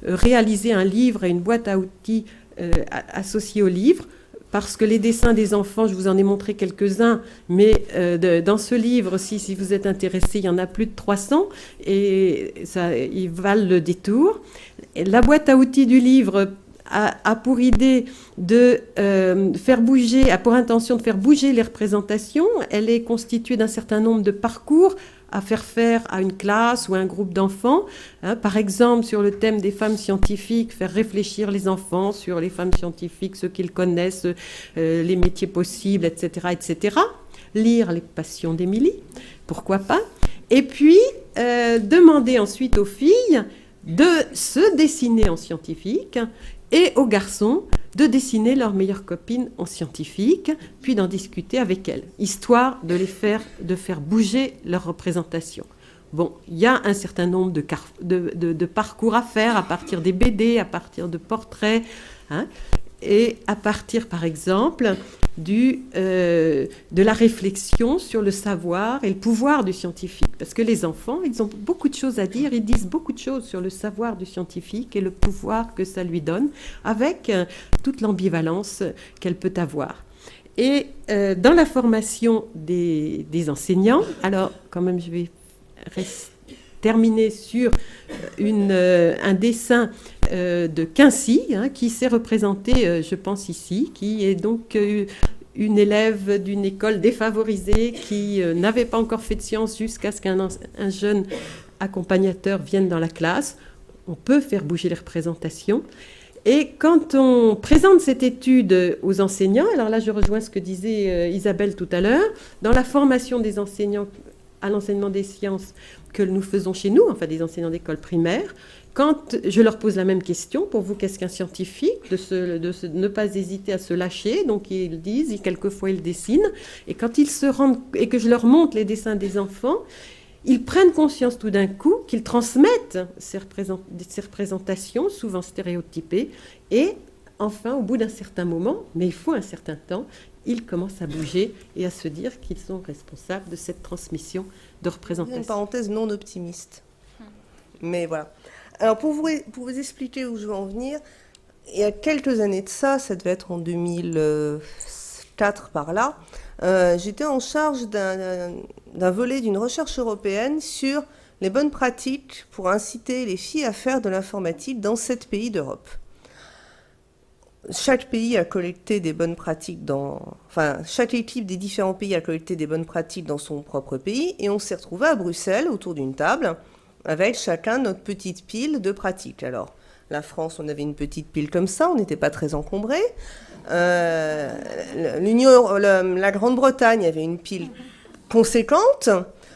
Speaker 3: réalisé un livre et une boîte à outils associée au livre, parce que les dessins des enfants, je vous en ai montré quelques-uns, mais dans ce livre, si vous êtes intéressé, il y en a plus de 300, et ils valent le détour. Et la boîte à outils du livre a pour idée de a pour intention de faire bouger les représentations. Elle est constituée d'un certain nombre de parcours à faire à une classe ou à un groupe d'enfants. Hein, par exemple, sur le thème des femmes scientifiques, faire réfléchir les enfants sur les femmes scientifiques, ce qu'ils connaissent, les métiers possibles, etc., etc. Lire Les Passions d'Émilie, pourquoi pas. Et puis, demander ensuite aux filles de se dessiner en scientifique et aux garçons de dessiner leurs meilleures copines en scientifique, puis d'en discuter avec elles, histoire de faire bouger leur représentation. Bon, il y a un certain nombre de parcours à faire à partir des BD, à partir de portraits, hein, et à partir, par exemple, de la réflexion sur le savoir et le pouvoir du scientifique. Parce que les enfants, ils ont beaucoup de choses à dire, ils disent beaucoup de choses sur le savoir du scientifique et le pouvoir que ça lui donne, avec toute l'ambivalence qu'elle peut avoir. Et dans la formation des enseignants, alors quand même je vais terminer sur un dessin de Quincy, hein, qui s'est représenté, je pense ici, qui est donc une élève d'une école défavorisée qui n'avait pas encore fait de sciences jusqu'à ce qu'un jeune accompagnateur vienne dans la classe. On peut faire bouger les représentations. Et quand on présente cette étude aux enseignants, alors là je rejoins ce que disait Isabelle tout à l'heure, dans la formation des enseignants à l'enseignement des sciences que nous faisons chez nous, enfin des enseignants d'école primaire, quand je leur pose la même question, pour vous, qu'est-ce qu'un scientifique, de ne pas hésiter à se lâcher, donc ils disent, quelquefois ils dessinent, et quand ils se rendent, et que je leur montre les dessins des enfants, ils prennent conscience tout d'un coup qu'ils transmettent ces représentations, souvent stéréotypées, et enfin, au bout d'un certain moment, mais il faut un certain temps, ils commencent à bouger et à se dire qu'ils sont responsables de cette transmission de représentation.
Speaker 6: Une parenthèse non optimiste. Mais voilà. Alors, pour vous expliquer où je veux en venir, il y a quelques années de ça, ça devait être en 2004 par là, j'étais en charge d'un volet d'une recherche européenne sur les bonnes pratiques pour inciter les filles à faire de l'informatique dans 7 pays d'Europe. Chaque pays a collecté des bonnes pratiques chaque équipe des différents pays a collecté des bonnes pratiques dans son propre pays, et on s'est retrouvé à Bruxelles autour d'une table avec chacun notre petite pile de pratiques. Alors, la France, on avait une petite pile comme ça, on n'était pas très encombré. La Grande-Bretagne avait une pile conséquente.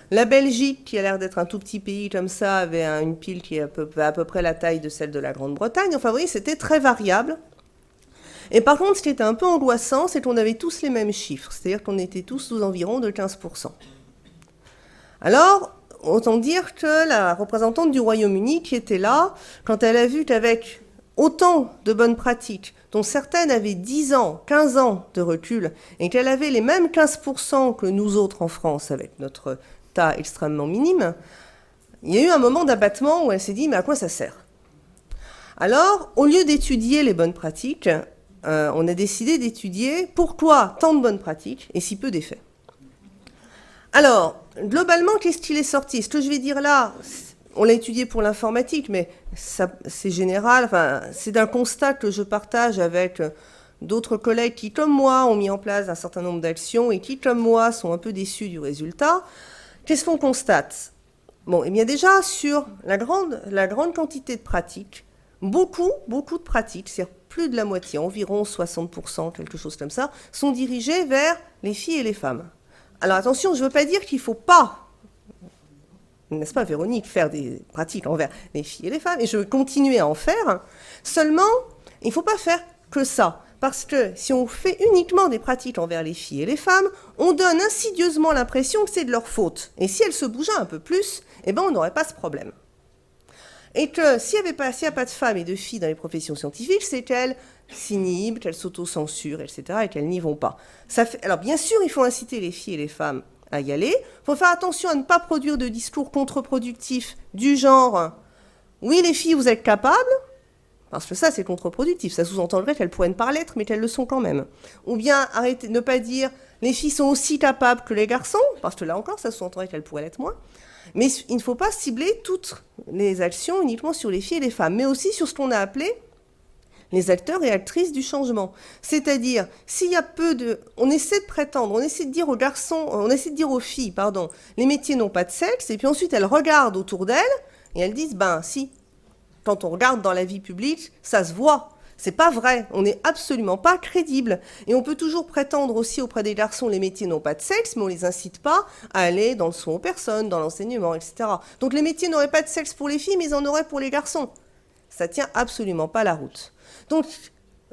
Speaker 6: La Belgique, qui a l'air d'être un tout petit pays comme ça, avait une pile qui est à peu près la taille de celle de la Grande-Bretagne. Enfin, vous voyez, c'était très variable. Et par contre, ce qui était un peu angoissant, c'est qu'on avait tous les mêmes chiffres. C'est-à-dire qu'on était tous aux environs de 15%. Alors, autant dire que la représentante du Royaume-Uni qui était là, quand elle a vu qu'avec autant de bonnes pratiques, dont certaines avaient 10 ans, 15 ans de recul, et qu'elle avait les mêmes 15% que nous autres en France, avec notre tas extrêmement minime, il y a eu un moment d'abattement où elle s'est dit « mais à quoi ça sert ?» Alors, au lieu d'étudier les bonnes pratiques, on a décidé d'étudier pourquoi tant de bonnes pratiques et si peu d'effets. Alors, globalement, qu'est-ce qu'il est sorti? Ce que je vais dire là, on l'a étudié pour l'informatique, mais c'est général. Enfin, c'est d'un constat que je partage avec d'autres collègues qui, comme moi, ont mis en place un certain nombre d'actions et qui, comme moi, sont un peu déçus du résultat. Qu'est-ce qu'on constate? Bon, eh bien déjà, sur la grande quantité de pratiques, beaucoup de pratiques, c'est-à-dire plus de la moitié, environ 60%, quelque chose comme ça, sont dirigées vers les filles et les femmes. Alors attention, je ne veux pas dire qu'il ne faut pas, n'est-ce pas Véronique, faire des pratiques envers les filles et les femmes, et je veux continuer à en faire, seulement il ne faut pas faire que ça, parce que si on fait uniquement des pratiques envers les filles et les femmes, on donne insidieusement l'impression que c'est de leur faute, et si elles se bougeaient un peu plus, eh ben on n'aurait pas ce problème. Et que s'il n'y a pas de femmes et de filles dans les professions scientifiques, c'est qu'elles s'inhibent, qu'elles s'autocensurent, etc., et qu'elles n'y vont pas. Alors bien sûr, il faut inciter les filles et les femmes à y aller. Il faut faire attention à ne pas produire de discours contre-productifs du genre « oui, les filles, vous êtes capables », parce que ça, c'est contre-productif. Ça sous-entendrait qu'elles pourraient ne pas l'être, mais qu'elles le sont quand même. Ou bien arrêter, ne pas dire « les filles sont aussi capables que les garçons », parce que là encore, ça sous-entendrait qu'elles pourraient l'être moins. Mais il ne faut pas cibler toutes les actions uniquement sur les filles et les femmes, mais aussi sur ce qu'on a appelé les acteurs et actrices du changement. C'est-à-dire, s'il y a on essaie de prétendre, on essaie de dire aux garçons, on essaie de dire aux filles, pardon, les métiers n'ont pas de sexe, et puis ensuite elles regardent autour d'elles, et elles disent, ben si, quand on regarde dans la vie publique, ça se voit. C'est pas vrai, on n'est absolument pas crédible. Et on peut toujours prétendre aussi auprès des garçons, les métiers n'ont pas de sexe, mais on les incite pas à aller dans le soin aux personnes, dans l'enseignement, etc. Donc les métiers n'auraient pas de sexe pour les filles, mais ils en auraient pour les garçons. Ça tient absolument pas la route. Donc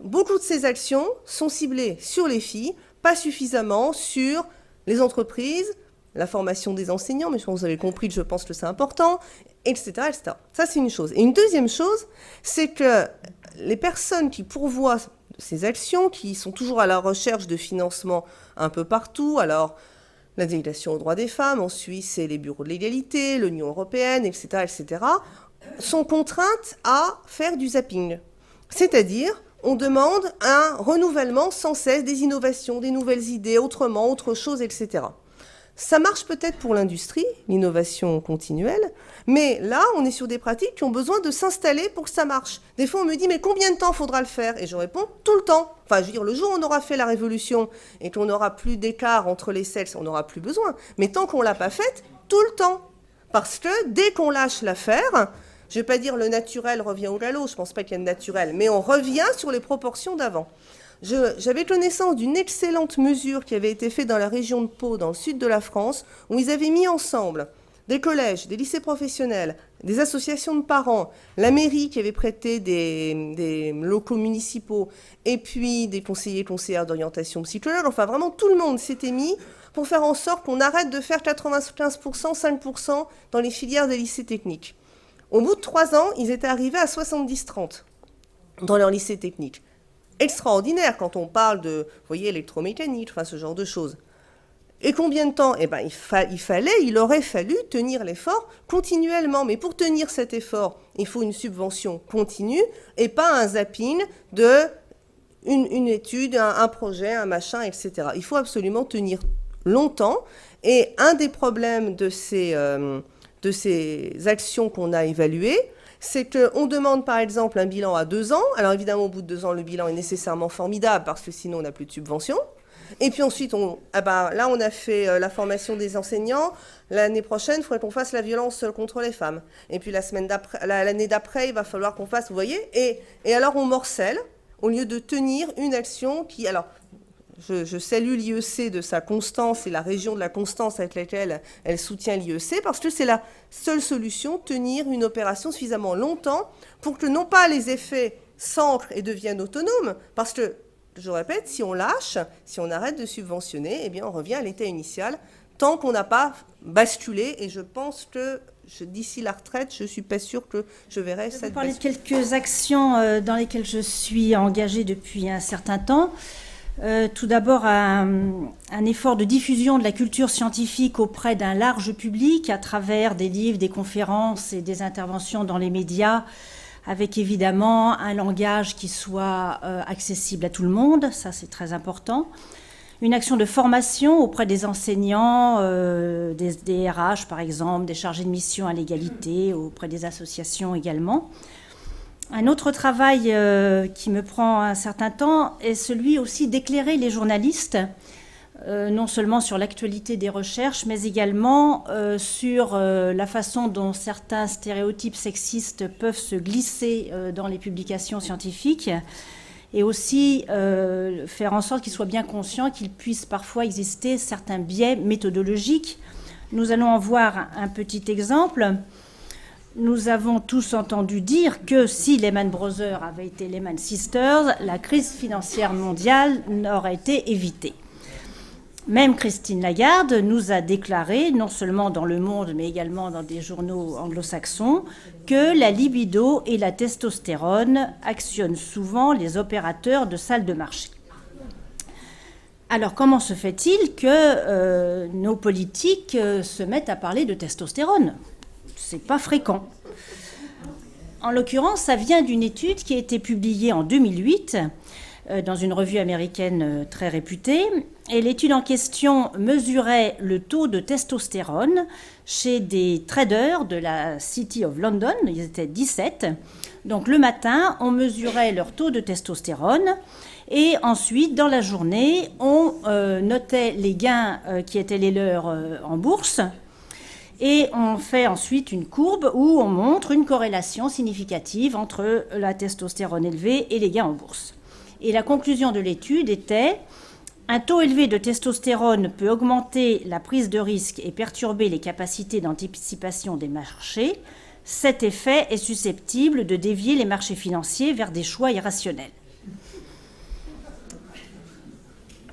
Speaker 6: beaucoup de ces actions sont ciblées sur les filles, pas suffisamment sur les entreprises, la formation des enseignants, mais vous avez compris que je pense que c'est important, etc., etc. Ça, c'est une chose. Et une deuxième chose, c'est que les personnes qui pourvoient ces actions, qui sont toujours à la recherche de financement un peu partout, alors la délégation aux droits des femmes, en Suisse, c'est les bureaux de l'égalité, l'Union européenne, etc., etc., sont contraintes à faire du zapping. C'est-à-dire, on demande un renouvellement sans cesse des innovations, des nouvelles idées, autrement, autre chose, etc. Ça marche peut-être pour l'industrie, l'innovation continuelle, mais là, on est sur des pratiques qui ont besoin de s'installer pour que ça marche. Des fois, on me dit, mais combien de temps faudra le faire? Et je réponds, tout le temps. Enfin, je veux dire, le jour où on aura fait la révolution et qu'on n'aura plus d'écart entre les sexes, on n'aura plus besoin. Mais tant qu'on ne l'a pas faite, tout le temps. Parce que dès qu'on lâche l'affaire, je ne vais pas dire le naturel revient au galop, je ne pense pas qu'il y ait de naturel, mais on revient sur les proportions d'avant. J'avais connaissance d'une excellente mesure qui avait été faite dans la région de Pau, dans le sud de la France, où ils avaient mis ensemble des collèges, des lycées professionnels, des associations de parents, la mairie qui avait prêté des locaux municipaux, et puis des conseillères d'orientation psychologue. Enfin, vraiment, tout le monde s'était mis pour faire en sorte qu'on arrête de faire 95%, 5% dans les filières des lycées techniques. Au bout de 3 ans, ils étaient arrivés à 70-30 dans leur lycée technique. Extraordinaire quand on parle de, vous voyez, électromécanique, enfin ce genre de choses. Et combien de temps? Eh bien, il aurait fallu tenir l'effort continuellement. Mais pour tenir cet effort, il faut une subvention continue et pas un zapping de une étude, un projet, un machin, etc. Il faut absolument tenir longtemps. Et un des problèmes de ces actions qu'on a évaluées, c'est qu'on demande par exemple un bilan à 2 ans. Alors évidemment, au bout de 2 ans, le bilan est nécessairement formidable parce que sinon on n'a plus de subvention. Et puis ensuite, là, on a fait la formation des enseignants. L'année prochaine, il faudrait qu'on fasse la violence contre les femmes. Et puis l'année d'après, il va falloir qu'on fasse, vous voyez. Et alors, on morcelle, au lieu de tenir une action qui... Alors, je salue l'IEC de sa constance et la région de la constance avec laquelle elle soutient l'IEC, parce que c'est la seule solution, tenir une opération suffisamment longtemps pour que non pas les effets s'ancrent et deviennent autonomes, parce que, je répète, si on lâche, si on arrête de subventionner, eh bien on revient à l'état initial, tant qu'on n'a pas basculé, et je pense que d'ici la retraite, je ne suis pas sûre que je verrai cette...
Speaker 4: Je vais parler de quelques actions dans lesquelles je suis engagée depuis un certain temps. Tout d'abord, un effort de diffusion de la culture scientifique auprès d'un large public à travers des livres, des conférences et des interventions dans les médias, avec évidemment un langage qui soit accessible à tout le monde, ça c'est très important. Une action de formation auprès des enseignants, des RH par exemple, des chargés de mission à l'égalité, auprès des associations également. Un autre travail qui me prend un certain temps est celui aussi d'éclairer les journalistes, non seulement sur l'actualité des recherches, mais également sur la façon dont certains stéréotypes sexistes peuvent se glisser dans les publications scientifiques, et aussi faire en sorte qu'ils soient bien conscients qu'il puisse parfois exister certains biais méthodologiques. Nous allons en voir un petit exemple. Nous avons tous entendu dire que si Lehman Brothers avait été Lehman Sisters, la crise financière mondiale n'aurait été évitée. Même Christine Lagarde nous a déclaré, non seulement dans Le Monde, mais également dans des journaux anglo-saxons, que la libido et la testostérone actionnent souvent les opérateurs de salles de marché. Alors, comment se fait-il que nos politiques se mettent à parler de testostérone ? C'est pas fréquent. En l'occurrence, ça vient d'une étude qui a été publiée en 2008 dans une revue américaine très réputée. Et l'étude en question mesurait le taux de testostérone chez des traders de la City of London. Ils étaient 17. Donc le matin, on mesurait leur taux de testostérone. Et ensuite, dans la journée, on notait les gains qui étaient les leurs en bourse. Et on fait ensuite une courbe où on montre une corrélation significative entre la testostérone élevée et les gains en bourse. Et la conclusion de l'étude était: un taux élevé de testostérone peut augmenter la prise de risque et perturber les capacités d'anticipation des marchés. Cet effet est susceptible de dévier les marchés financiers vers des choix irrationnels.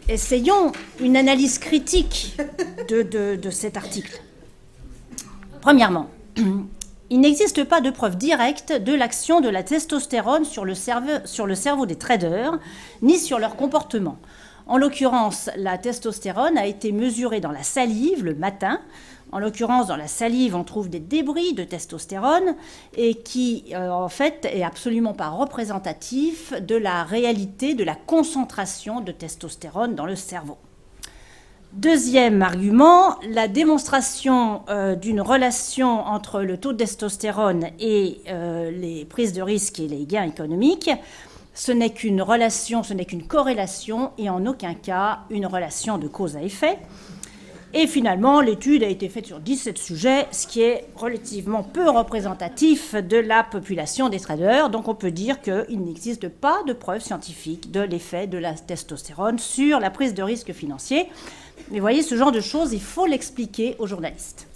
Speaker 4: Essayons une analyse critique de cet article. Premièrement, il n'existe pas de preuve directe de l'action de la testostérone sur le cerveau des traders, ni sur leur comportement. En l'occurrence, la testostérone a été mesurée dans la salive le matin. En l'occurrence, dans la salive, on trouve des débris de testostérone et qui, en fait, est absolument pas représentatif de la réalité de la concentration de testostérone dans le cerveau. Deuxième argument, la démonstration d'une relation entre le taux de testostérone et les prises de risque et les gains économiques, ce n'est qu'une relation, ce n'est qu'une corrélation et en aucun cas une relation de cause à effet. Et finalement, l'étude a été faite sur 17 sujets, ce qui est relativement peu représentatif de la population des traders. Donc on peut dire qu'il n'existe pas de preuves scientifiques de l'effet de la testostérone sur la prise de risque financier. Mais vous voyez, ce genre de choses, il faut l'expliquer aux journalistes.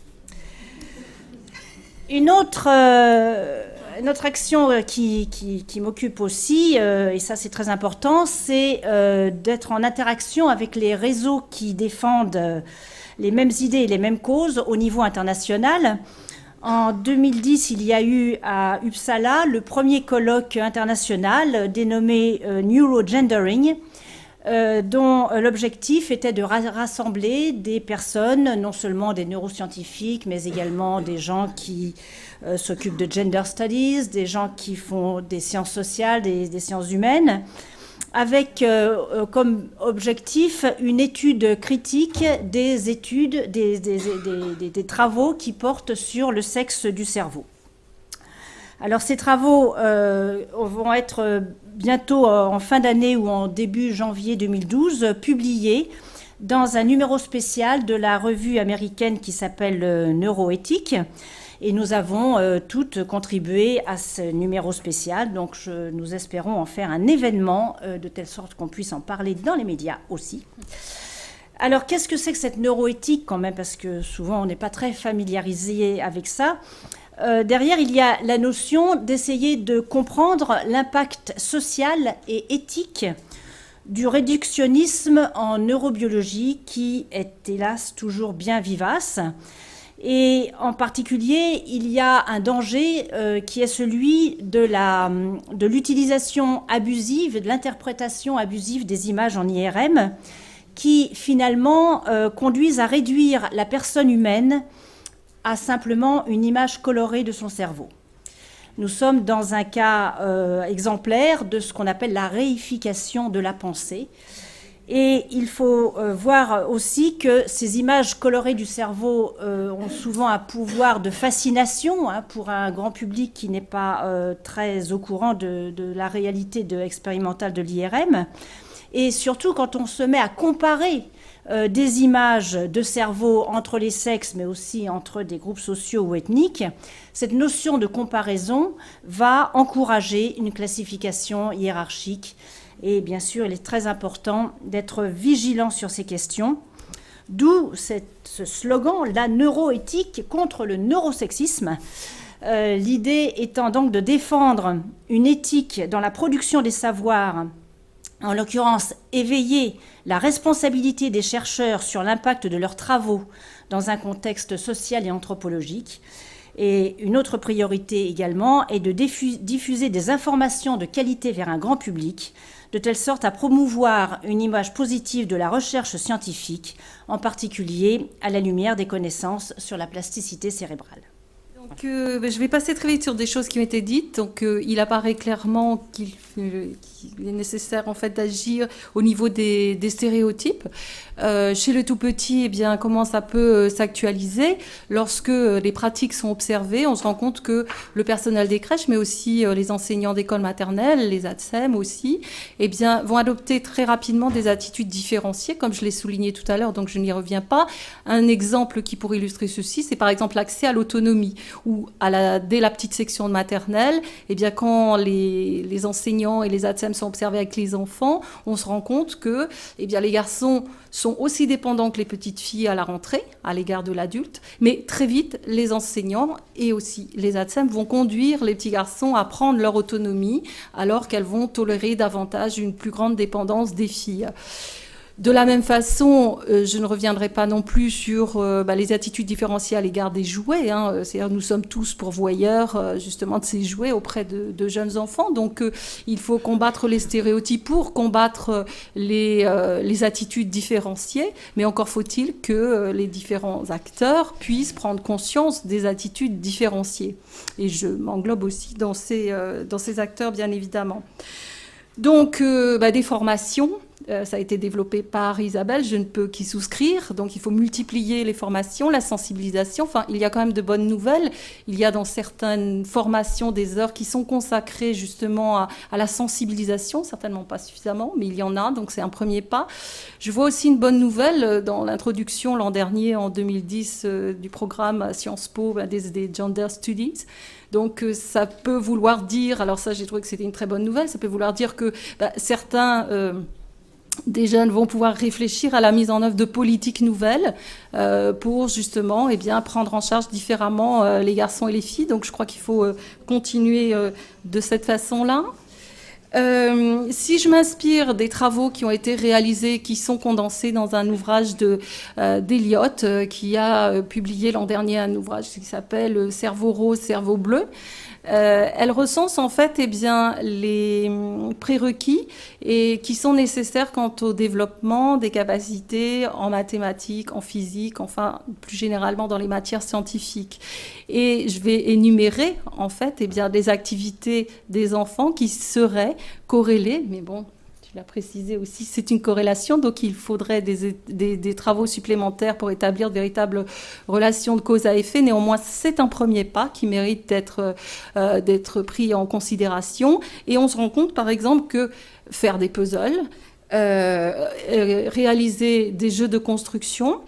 Speaker 4: Une autre action qui m'occupe aussi, et ça c'est très important, c'est d'être en interaction avec les réseaux qui défendent les mêmes idées et les mêmes causes au niveau international. En 2010, il y a eu à Uppsala le premier colloque international dénommé Neurogendering, dont l'objectif était de rassembler des personnes, non seulement des neuroscientifiques, mais également des gens qui s'occupent de gender studies, des gens qui font des sciences sociales, des sciences humaines, avec comme objectif une étude critique des études, des travaux qui portent sur le sexe du cerveau. Alors ces travaux vont être bientôt en fin d'année ou en début janvier 2012, publier dans un numéro spécial de la revue américaine qui s'appelle Neuroéthique. Et nous avons toutes contribué à ce numéro spécial. Donc nous espérons en faire un événement de telle sorte qu'on puisse en parler dans les médias aussi. Alors qu'est-ce que c'est que cette neuroéthique quand même? Parce que souvent on n'est pas très familiarisé avec ça. Derrière, il y a la notion d'essayer de comprendre l'impact social et éthique du réductionnisme en neurobiologie qui est hélas toujours bien vivace. Et en particulier, il y a un danger qui est celui de l'utilisation abusive et de l'interprétation abusive des images en IRM qui finalement conduisent à réduire la personne humaine à simplement une image colorée de son cerveau. Nous sommes dans un cas exemplaire de ce qu'on appelle la réification de la pensée. Et il faut voir aussi que ces images colorées du cerveau ont souvent un pouvoir de fascination pour un grand public qui n'est pas très au courant de la réalité expérimentale de l'IRM. Et surtout quand on se met à comparer des images de cerveau entre les sexes, mais aussi entre des groupes sociaux ou ethniques, cette notion de comparaison va encourager une classification hiérarchique. Et bien sûr, il est très important d'être vigilant sur ces questions. D'où ce slogan, la neuroéthique contre le neurosexisme. L'idée étant donc de défendre une éthique dans la production des savoirs, en l'occurrence éveiller la responsabilité des chercheurs sur l'impact de leurs travaux dans un contexte social et anthropologique. Et une autre priorité également est de diffuser des informations de qualité vers un grand public, de telle sorte à promouvoir une image positive de la recherche scientifique, en particulier à la lumière des connaissances sur la plasticité cérébrale.
Speaker 5: Donc, je vais passer très vite sur des choses qui ont été dites. Donc, il apparaît clairement qu'il est nécessaire en fait d'agir au niveau des stéréotypes. Chez le tout petit, eh bien, comment ça peut s'actualiser? Lorsque les pratiques sont observées, on se rend compte que le personnel des crèches, mais aussi les enseignants d'école maternelle, les ATSEM aussi, eh bien, vont adopter très rapidement des attitudes différenciées, comme je l'ai souligné tout à l'heure, donc je n'y reviens pas. Un exemple qui pourrait illustrer ceci, c'est par exemple l'accès à l'autonomie, où dès la petite section de maternelle, eh bien, quand les enseignants et les ATSEM sont observés avec les enfants, on se rend compte que eh bien, les garçons sont aussi dépendants que les petites filles à la rentrée, à l'égard de l'adulte, mais très vite, les enseignants et aussi les ATSEM vont conduire les petits garçons à prendre leur autonomie, alors qu'elles vont tolérer davantage une plus grande dépendance des filles. De la même façon, je ne reviendrai pas non plus sur les attitudes différenciées à l'égard des jouets. C'est-à-dire nous sommes tous pourvoyeurs justement de ces jouets auprès de jeunes enfants. Donc il faut combattre les stéréotypes pour combattre les attitudes différenciées. Mais encore faut-il que les différents acteurs puissent prendre conscience des attitudes différenciées. Et je m'englobe aussi dans ces acteurs, bien évidemment. Donc des formations. Ça a été développé par Isabelle, je ne peux qu'y souscrire. Donc il faut multiplier les formations, la sensibilisation. Enfin, il y a quand même de bonnes nouvelles. Il y a dans certaines formations des heures qui sont consacrées justement à la sensibilisation, certainement pas suffisamment, mais il y en a, donc c'est un premier pas. Je vois aussi une bonne nouvelle dans l'introduction l'an dernier, en 2010, du programme Sciences Po des Gender Studies. Donc ça peut vouloir dire, alors ça j'ai trouvé que c'était une très bonne nouvelle, ça peut vouloir dire que certains... des jeunes vont pouvoir réfléchir à la mise en œuvre de politiques nouvelles pour justement prendre en charge différemment les garçons et les filles. Donc je crois qu'il faut continuer de cette façon-là. Si je m'inspire des travaux qui ont été réalisés, qui sont condensés dans un ouvrage d'Eliott, qui a publié l'an dernier un ouvrage qui s'appelle « Cerveau rose, cerveau bleu », elle recense en fait les prérequis et qui sont nécessaires quant au développement des capacités en mathématiques, en physique, enfin plus généralement dans les matières scientifiques. Et je vais énumérer en fait des activités des enfants qui seraient corrélées, mais bon, tu l'as précisé aussi, c'est une corrélation, donc il faudrait des travaux supplémentaires pour établir de véritables relations de cause à effet. Néanmoins, c'est un premier pas qui mérite d'être pris en considération. Et on se rend compte, par exemple, que faire des puzzles, réaliser des jeux de construction,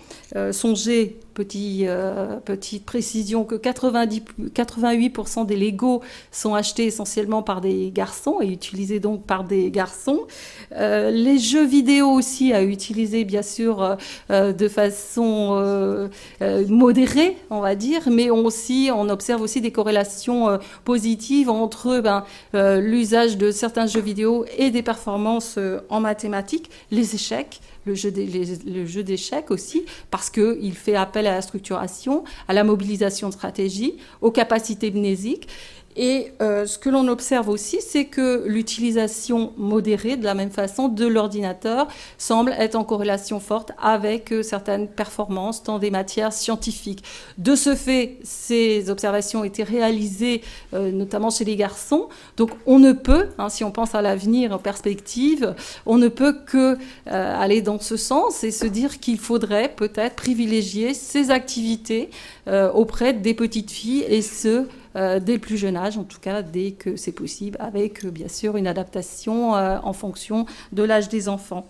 Speaker 5: songez, petite précision, que 88% des Lego sont achetés essentiellement par des garçons et utilisés donc par des garçons. Les jeux vidéo aussi à utiliser bien sûr de façon modérée, on va dire, mais on observe aussi des corrélations positives entre l'usage de certains jeux vidéo et des performances en mathématiques, les échecs. Le jeu d'échecs aussi, parce qu'il fait appel à la structuration, à la mobilisation de stratégie, aux capacités mnésiques. Et ce que l'on observe aussi, c'est que l'utilisation modérée, de la même façon, de l'ordinateur semble être en corrélation forte avec certaines performances dans des matières scientifiques. De ce fait, ces observations ont été réalisées notamment chez les garçons. Donc on ne peut, si on pense à l'avenir en perspective, on ne peut que aller dans ce sens et se dire qu'il faudrait peut-être privilégier ces activités auprès des petites filles et dès le plus jeune âge, en tout cas dès que c'est possible, avec bien sûr une adaptation en fonction de l'âge des enfants.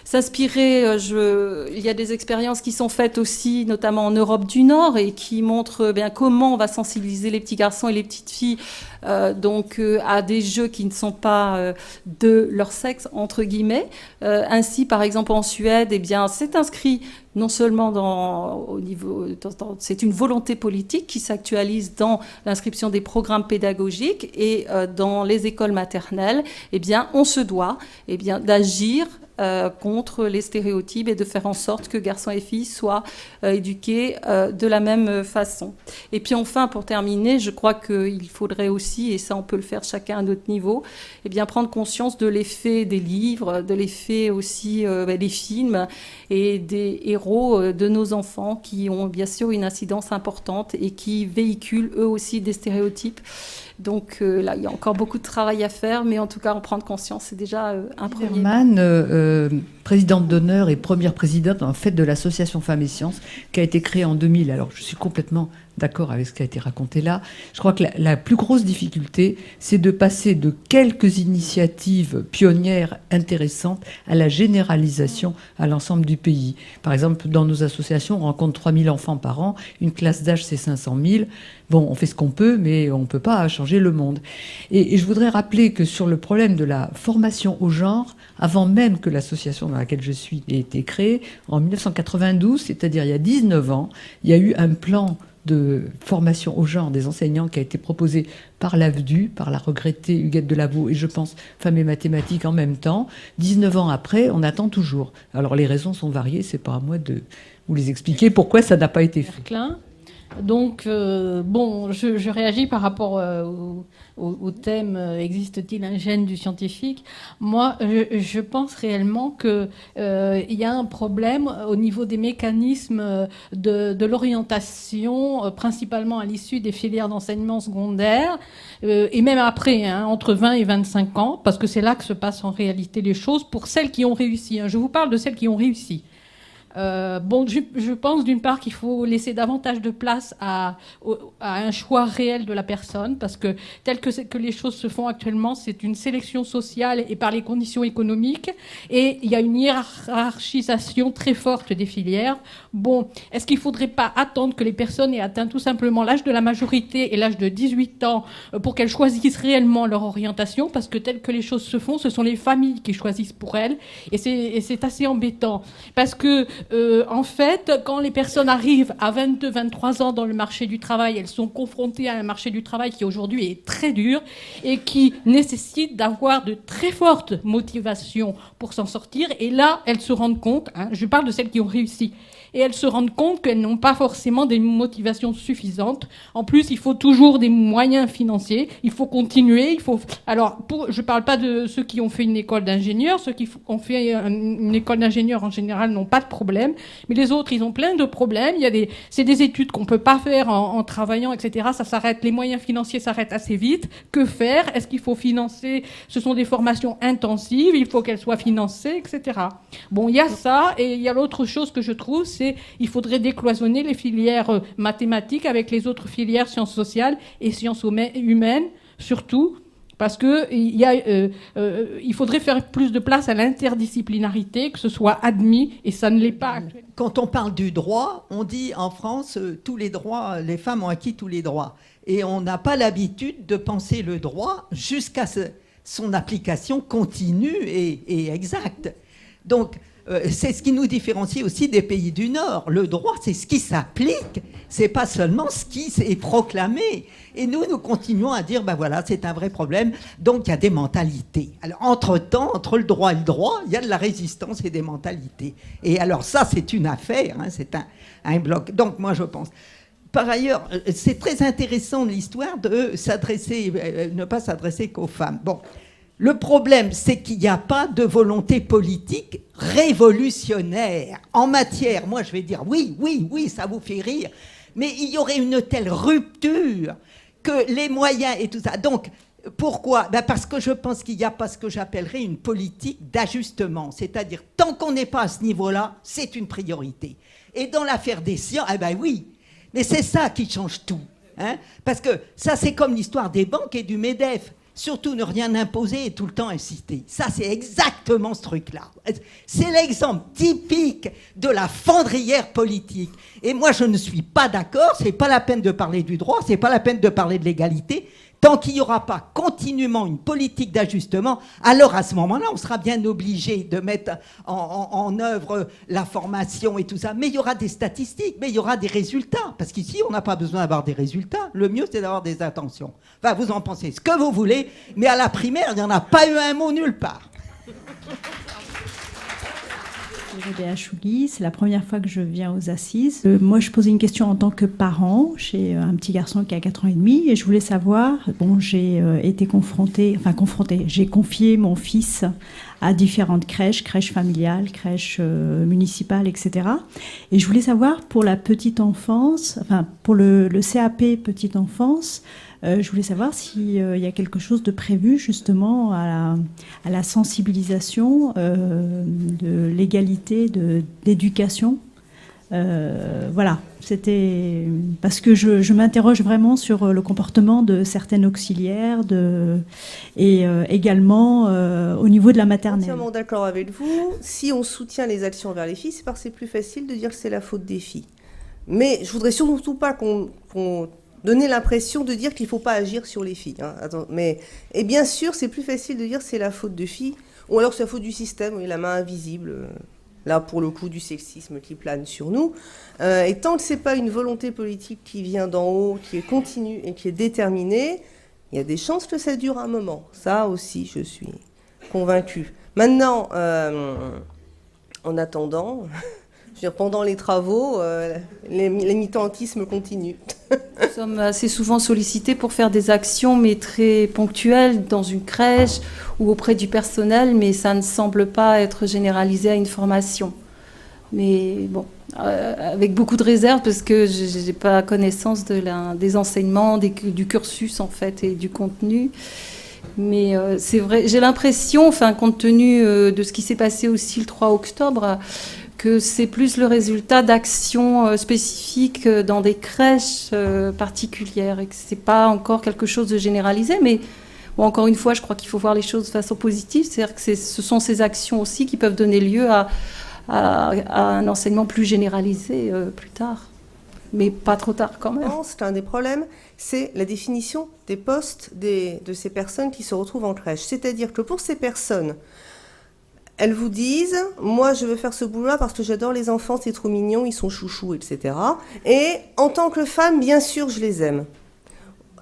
Speaker 5: S'inspirer, il y a des expériences qui sont faites aussi, notamment en Europe du Nord, et qui montrent bien comment on va sensibiliser les petits garçons et les petites filles à des jeux qui ne sont pas de leur sexe, entre guillemets. Ainsi, par exemple, en Suède, c'est inscrit non seulement c'est une volonté politique qui s'actualise dans l'inscription des programmes pédagogiques et dans les écoles maternelles. On se doit d'agir contre les stéréotypes et de faire en sorte que garçons et filles soient éduqués de la même façon. Et puis enfin, pour terminer, je crois qu'il faudrait aussi, et ça on peut le faire chacun à notre niveau, prendre conscience de l'effet des livres, de l'effet aussi des films et des héros de nos enfants qui ont bien sûr une incidence importante et qui véhiculent eux aussi des stéréotypes. Donc là, il y a encore beaucoup de travail à faire, mais en tout cas, en prendre conscience, c'est déjà un premier pas.
Speaker 7: Présidente d'honneur et première présidente en fait de l'association Femmes et Sciences, qui a été créée en 2000. Alors, je suis complètement d'accord avec ce qui a été raconté là. Je crois que la plus grosse difficulté, c'est de passer de quelques initiatives pionnières intéressantes à la généralisation à l'ensemble du pays. Par exemple, dans nos associations, on rencontre 3000 enfants par an. Une classe d'âge, c'est 500 000. Bon, on fait ce qu'on peut, mais on ne peut pas changer le monde. Et je voudrais rappeler que sur le problème de la formation au genre, avant même que l'association dans laquelle je suis ait été créée, en 1992, c'est-à-dire il y a 19 ans, il y a eu un plan de formation au genre des enseignants qui a été proposé par l'AFDU, par la regrettée Huguette Delavaux, et je pense Femmes et Mathématiques en même temps. 19 ans après, on attend toujours. Alors les raisons sont variées, c'est pas à moi de vous les expliquer pourquoi ça n'a pas été fait.
Speaker 8: Donc, je réagis par rapport au thème existe-t-il un gène du scientifique ? Moi, je pense réellement qu'il y a un problème au niveau des mécanismes de l'orientation, principalement à l'issue des filières d'enseignement secondaire, et même après, entre 20 et 25 ans, parce que c'est là que se passent en réalité les choses pour celles qui ont réussi. Je vous parle de celles qui ont réussi. Je pense d'une part qu'il faut laisser davantage de place à un choix réel de la personne, parce que tel que les choses se font actuellement, c'est une sélection sociale et par les conditions économiques, et il y a une hiérarchisation très forte des filières. Est-ce qu'il ne faudrait pas attendre que les personnes aient atteint tout simplement l'âge de la majorité et l'âge de 18 ans pour qu'elles choisissent réellement leur orientation, parce que tel que les choses se font, ce sont les familles qui choisissent pour elles, et c'est assez embêtant, parce que en fait, quand les personnes arrivent à 22, 23 ans dans le marché du travail, elles sont confrontées à un marché du travail qui aujourd'hui est très dur et qui nécessite d'avoir de très fortes motivations pour s'en sortir. Et là, elles se rendent compte, je parle de celles qui ont réussi, et elles se rendent compte qu'elles n'ont pas forcément des motivations suffisantes. En plus, il faut toujours des moyens financiers, il faut continuer, je ne parle pas de ceux qui ont fait une école d'ingénieur, ceux qui ont fait une école d'ingénieur en général n'ont pas de problème, mais les autres, ils ont plein de problèmes. C'est des études qu'on ne peut pas faire en travaillant, etc. Ça s'arrête, les moyens financiers s'arrêtent assez vite. Que faire? Est-ce qu'il faut financer? Ce sont des formations intensives, il faut qu'elles soient financées, etc. Bon, il y a ça, et il y a l'autre chose que je trouve, c'est qu'il faudrait décloisonner les filières mathématiques avec les autres filières sciences sociales et sciences humaines, surtout, parce qu'il faudrait faire plus de place à l'interdisciplinarité, que ce soit admis, et ça ne l'est pas.
Speaker 9: Quand on parle du droit, on dit en France, tous les droits, les femmes ont acquis tous les droits. Et on n'a pas l'habitude de penser le droit jusqu'à son application continue et exacte. Donc, c'est ce qui nous différencie aussi des pays du Nord. Le droit, c'est ce qui s'applique, c'est pas seulement ce qui est proclamé. Et nous continuons à dire, ben voilà, c'est un vrai problème. Donc, il y a des mentalités. Alors, entre-temps, entre le droit et le droit, il y a de la résistance et des mentalités. Et alors, ça, c'est une affaire, hein, c'est un bloc. Donc, moi, je pense... Par ailleurs, c'est très intéressant l'histoire de ne pas s'adresser qu'aux femmes. Bon, le problème, c'est qu'il n'y a pas de volonté politique révolutionnaire en matière. Moi, je vais dire oui, ça vous fait rire, mais il y aurait une telle rupture que les moyens et tout ça. Donc, pourquoi ? Parce que je pense qu'il n'y a pas ce que j'appellerais une politique d'ajustement. C'est-à-dire, tant qu'on n'est pas à ce niveau-là, c'est une priorité. Et dans l'affaire des sciences, oui. Mais c'est ça qui change tout. Hein, parce que ça, c'est comme l'histoire des banques et du MEDEF. Surtout ne rien imposer et tout le temps inciter. Ça, c'est exactement ce truc-là. C'est l'exemple typique de la fendrière politique. Et moi, je ne suis pas d'accord. C'est pas la peine de parler du droit. C'est pas la peine de parler de l'égalité. Tant qu'il n'y aura pas continuellement une politique d'ajustement, alors à ce moment-là, on sera bien obligé de mettre en œuvre la formation et tout ça. Mais il y aura des statistiques, mais il y aura des résultats. Parce qu'ici, on n'a pas besoin d'avoir des résultats. Le mieux, c'est d'avoir des intentions. Enfin, vous en pensez ce que vous voulez, mais à la primaire, il n'y en a pas eu un mot nulle part.
Speaker 10: Rebéa Chouli, c'est la première fois que je viens aux assises. Moi, je posais une question en tant que parent. J'ai un petit garçon qui a 4 ans et demi et je voulais savoir, j'ai été confrontée, j'ai confié mon fils à différentes crèches familiales, crèches municipales, etc. Et je voulais savoir pour la petite enfance, pour le CAP petite enfance, je voulais savoir s'il y a quelque chose de prévu justement à la sensibilisation de l'égalité, d'éducation. Voilà, c'était parce que je m'interroge vraiment sur le comportement de certaines auxiliaires et également au niveau de la maternelle.
Speaker 6: Entièrement d'accord avec vous. Si on soutient les actions vers les filles, c'est parce que c'est plus facile de dire que c'est la faute des filles. Mais je voudrais surtout pas qu'on donner l'impression de dire qu'il ne faut pas agir sur les filles. Hein. Et bien sûr, c'est plus facile de dire que c'est la faute de filles, ou alors c'est la faute du système, oui, la main invisible, là pour le coup du sexisme qui plane sur nous. Et tant que ce n'est pas une volonté politique qui vient d'en haut, qui est continue et qui est déterminée, il y a des chances que ça dure un moment. Ça aussi, je suis convaincue. Maintenant, en attendant... pendant les travaux, les militantismes continuent.
Speaker 5: Nous sommes assez souvent sollicités pour faire des actions, mais très ponctuelles, dans une crèche ou auprès du personnel, mais ça ne semble pas être généralisé à une formation. Mais bon, avec beaucoup de réserve, parce que je n'ai pas connaissance des enseignements, du cursus, en fait, et du contenu. Mais c'est vrai, j'ai l'impression, compte tenu de ce qui s'est passé aussi le 3 octobre, que c'est plus le résultat d'actions spécifiques dans des crèches particulières et que ce n'est pas encore quelque chose de généralisé. Mais bon, encore une fois, je crois qu'il faut voir les choses de façon positive. C'est-à-dire que ce sont ces actions aussi qui peuvent donner lieu à un enseignement plus généralisé plus tard. Mais pas trop tard quand même.
Speaker 6: C'est un des problèmes, c'est la définition des postes de ces personnes qui se retrouvent en crèche. C'est-à-dire que pour ces personnes... Elles vous disent, moi je veux faire ce boulot-là parce que j'adore les enfants, c'est trop mignon, ils sont chouchous, etc. Et en tant que femme, bien sûr, je les aime.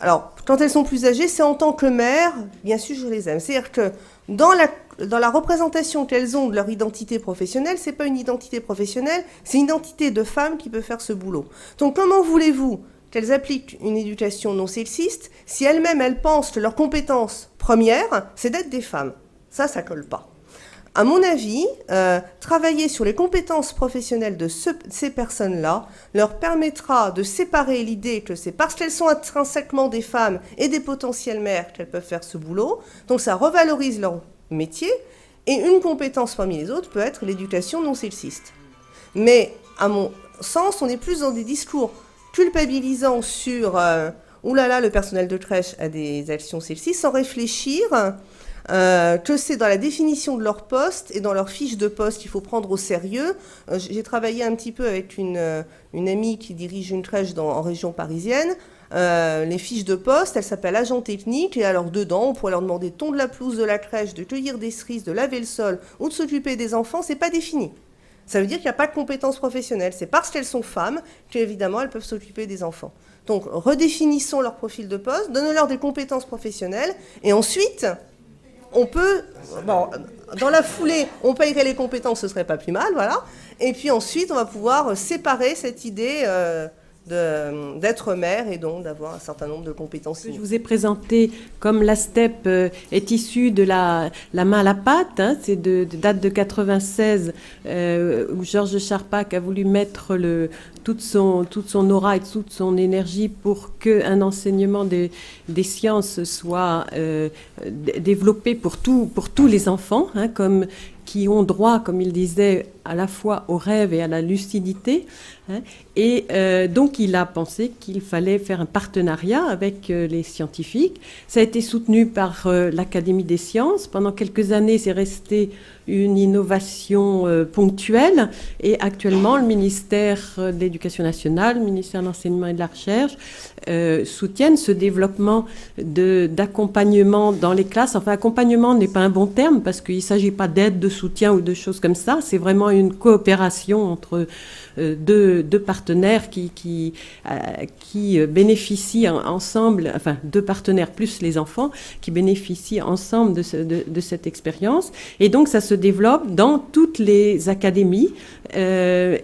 Speaker 6: alors, quand elles sont plus âgées, c'est en tant que mère, bien sûr, je les aime. C'est-à-dire que dans la représentation qu'elles ont de leur identité professionnelle, c'est pas une identité professionnelle, c'est une identité de femme qui peut faire ce boulot. Donc, comment voulez-vous qu'elles appliquent une éducation non sexiste si elles-mêmes, elles pensent que leur compétence première, c'est d'être des femmes? Ça colle pas. À mon avis, travailler sur les compétences professionnelles de ces personnes-là leur permettra de séparer l'idée que c'est parce qu'elles sont intrinsèquement des femmes et des potentielles mères qu'elles peuvent faire ce boulot. Donc ça revalorise leur métier. Et une compétence parmi les autres peut être l'éducation non sexiste. Mais à mon sens, on est plus dans des discours culpabilisants sur oulala, le personnel de crèche a des actions sexistes, sans réfléchir que c'est dans la définition de leur poste et dans leur fiche de poste qu'il faut prendre au sérieux. J'ai travaillé un petit peu avec une amie qui dirige une crèche en région parisienne. Les fiches de poste, elles s'appellent agent technique, et alors dedans, on pourrait leur demander de tondre la pelouse de la crèche, de cueillir des cerises, de laver le sol ou de s'occuper des enfants, c'est pas défini. Ça veut dire qu'il n'y a pas de compétences professionnelles. C'est parce qu'elles sont femmes qu'évidemment, elles peuvent s'occuper des enfants. Donc, redéfinissons leur profil de poste, donnons-leur des compétences professionnelles, et ensuite, on peut, bon, dans la foulée, on payerait les compétences, ce serait pas plus mal, voilà. Et puis ensuite, on va pouvoir séparer cette idée d'être mère et donc d'avoir un certain nombre de compétences.
Speaker 3: Je vous ai présenté comme la STEP est issue de la main à la pâte, hein, c'est date de 96 où Georges Charpak a voulu mettre toute son aura et toute son énergie pour qu'un enseignement des sciences soit développé pour tous les enfants, hein, qui ont droit, comme il disait, à la fois au rêve et à la lucidité. Hein. Et donc, il a pensé qu'il fallait faire un partenariat avec les scientifiques. Ça a été soutenu par l'Académie des sciences. Pendant quelques années, c'est resté une innovation ponctuelle. Et actuellement, le ministère de l'Éducation nationale, le ministère de l'Enseignement et de la Recherche soutiennent ce développement d'accompagnement dans les classes. Enfin, accompagnement n'est pas un bon terme parce qu'il ne s'agit pas d'aide, de soutien ou de choses comme ça. C'est vraiment une coopération entre deux partenaires qui bénéficient ensemble, enfin deux partenaires plus les enfants, qui bénéficient ensemble de cette expérience. Et donc ça se développe dans toutes les académies et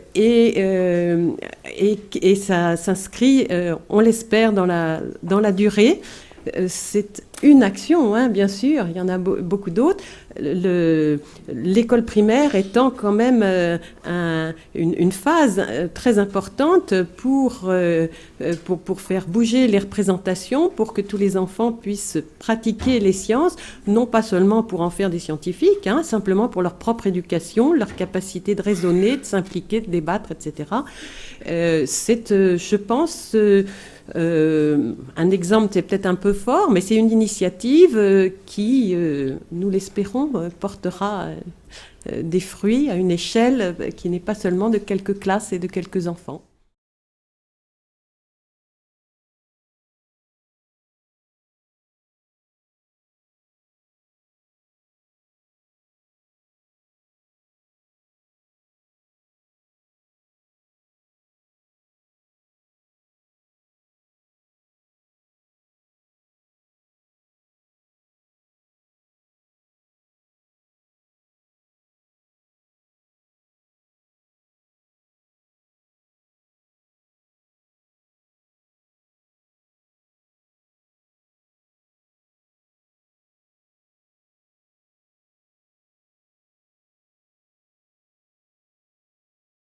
Speaker 3: ça s'inscrit, on l'espère, dans la durée. C'est une action, hein, bien sûr, il y en a beaucoup d'autres. L'école primaire étant quand même une phase très importante pour faire bouger les représentations, pour que tous les enfants puissent pratiquer les sciences, non pas seulement pour en faire des scientifiques, hein, simplement pour leur propre éducation, leur capacité de raisonner, de s'impliquer, de débattre, etc. C'est, je pense... un exemple, c'est peut-être un peu fort, mais c'est une initiative qui, nous l'espérons, portera des fruits à une échelle qui n'est pas seulement de quelques classes et de quelques enfants.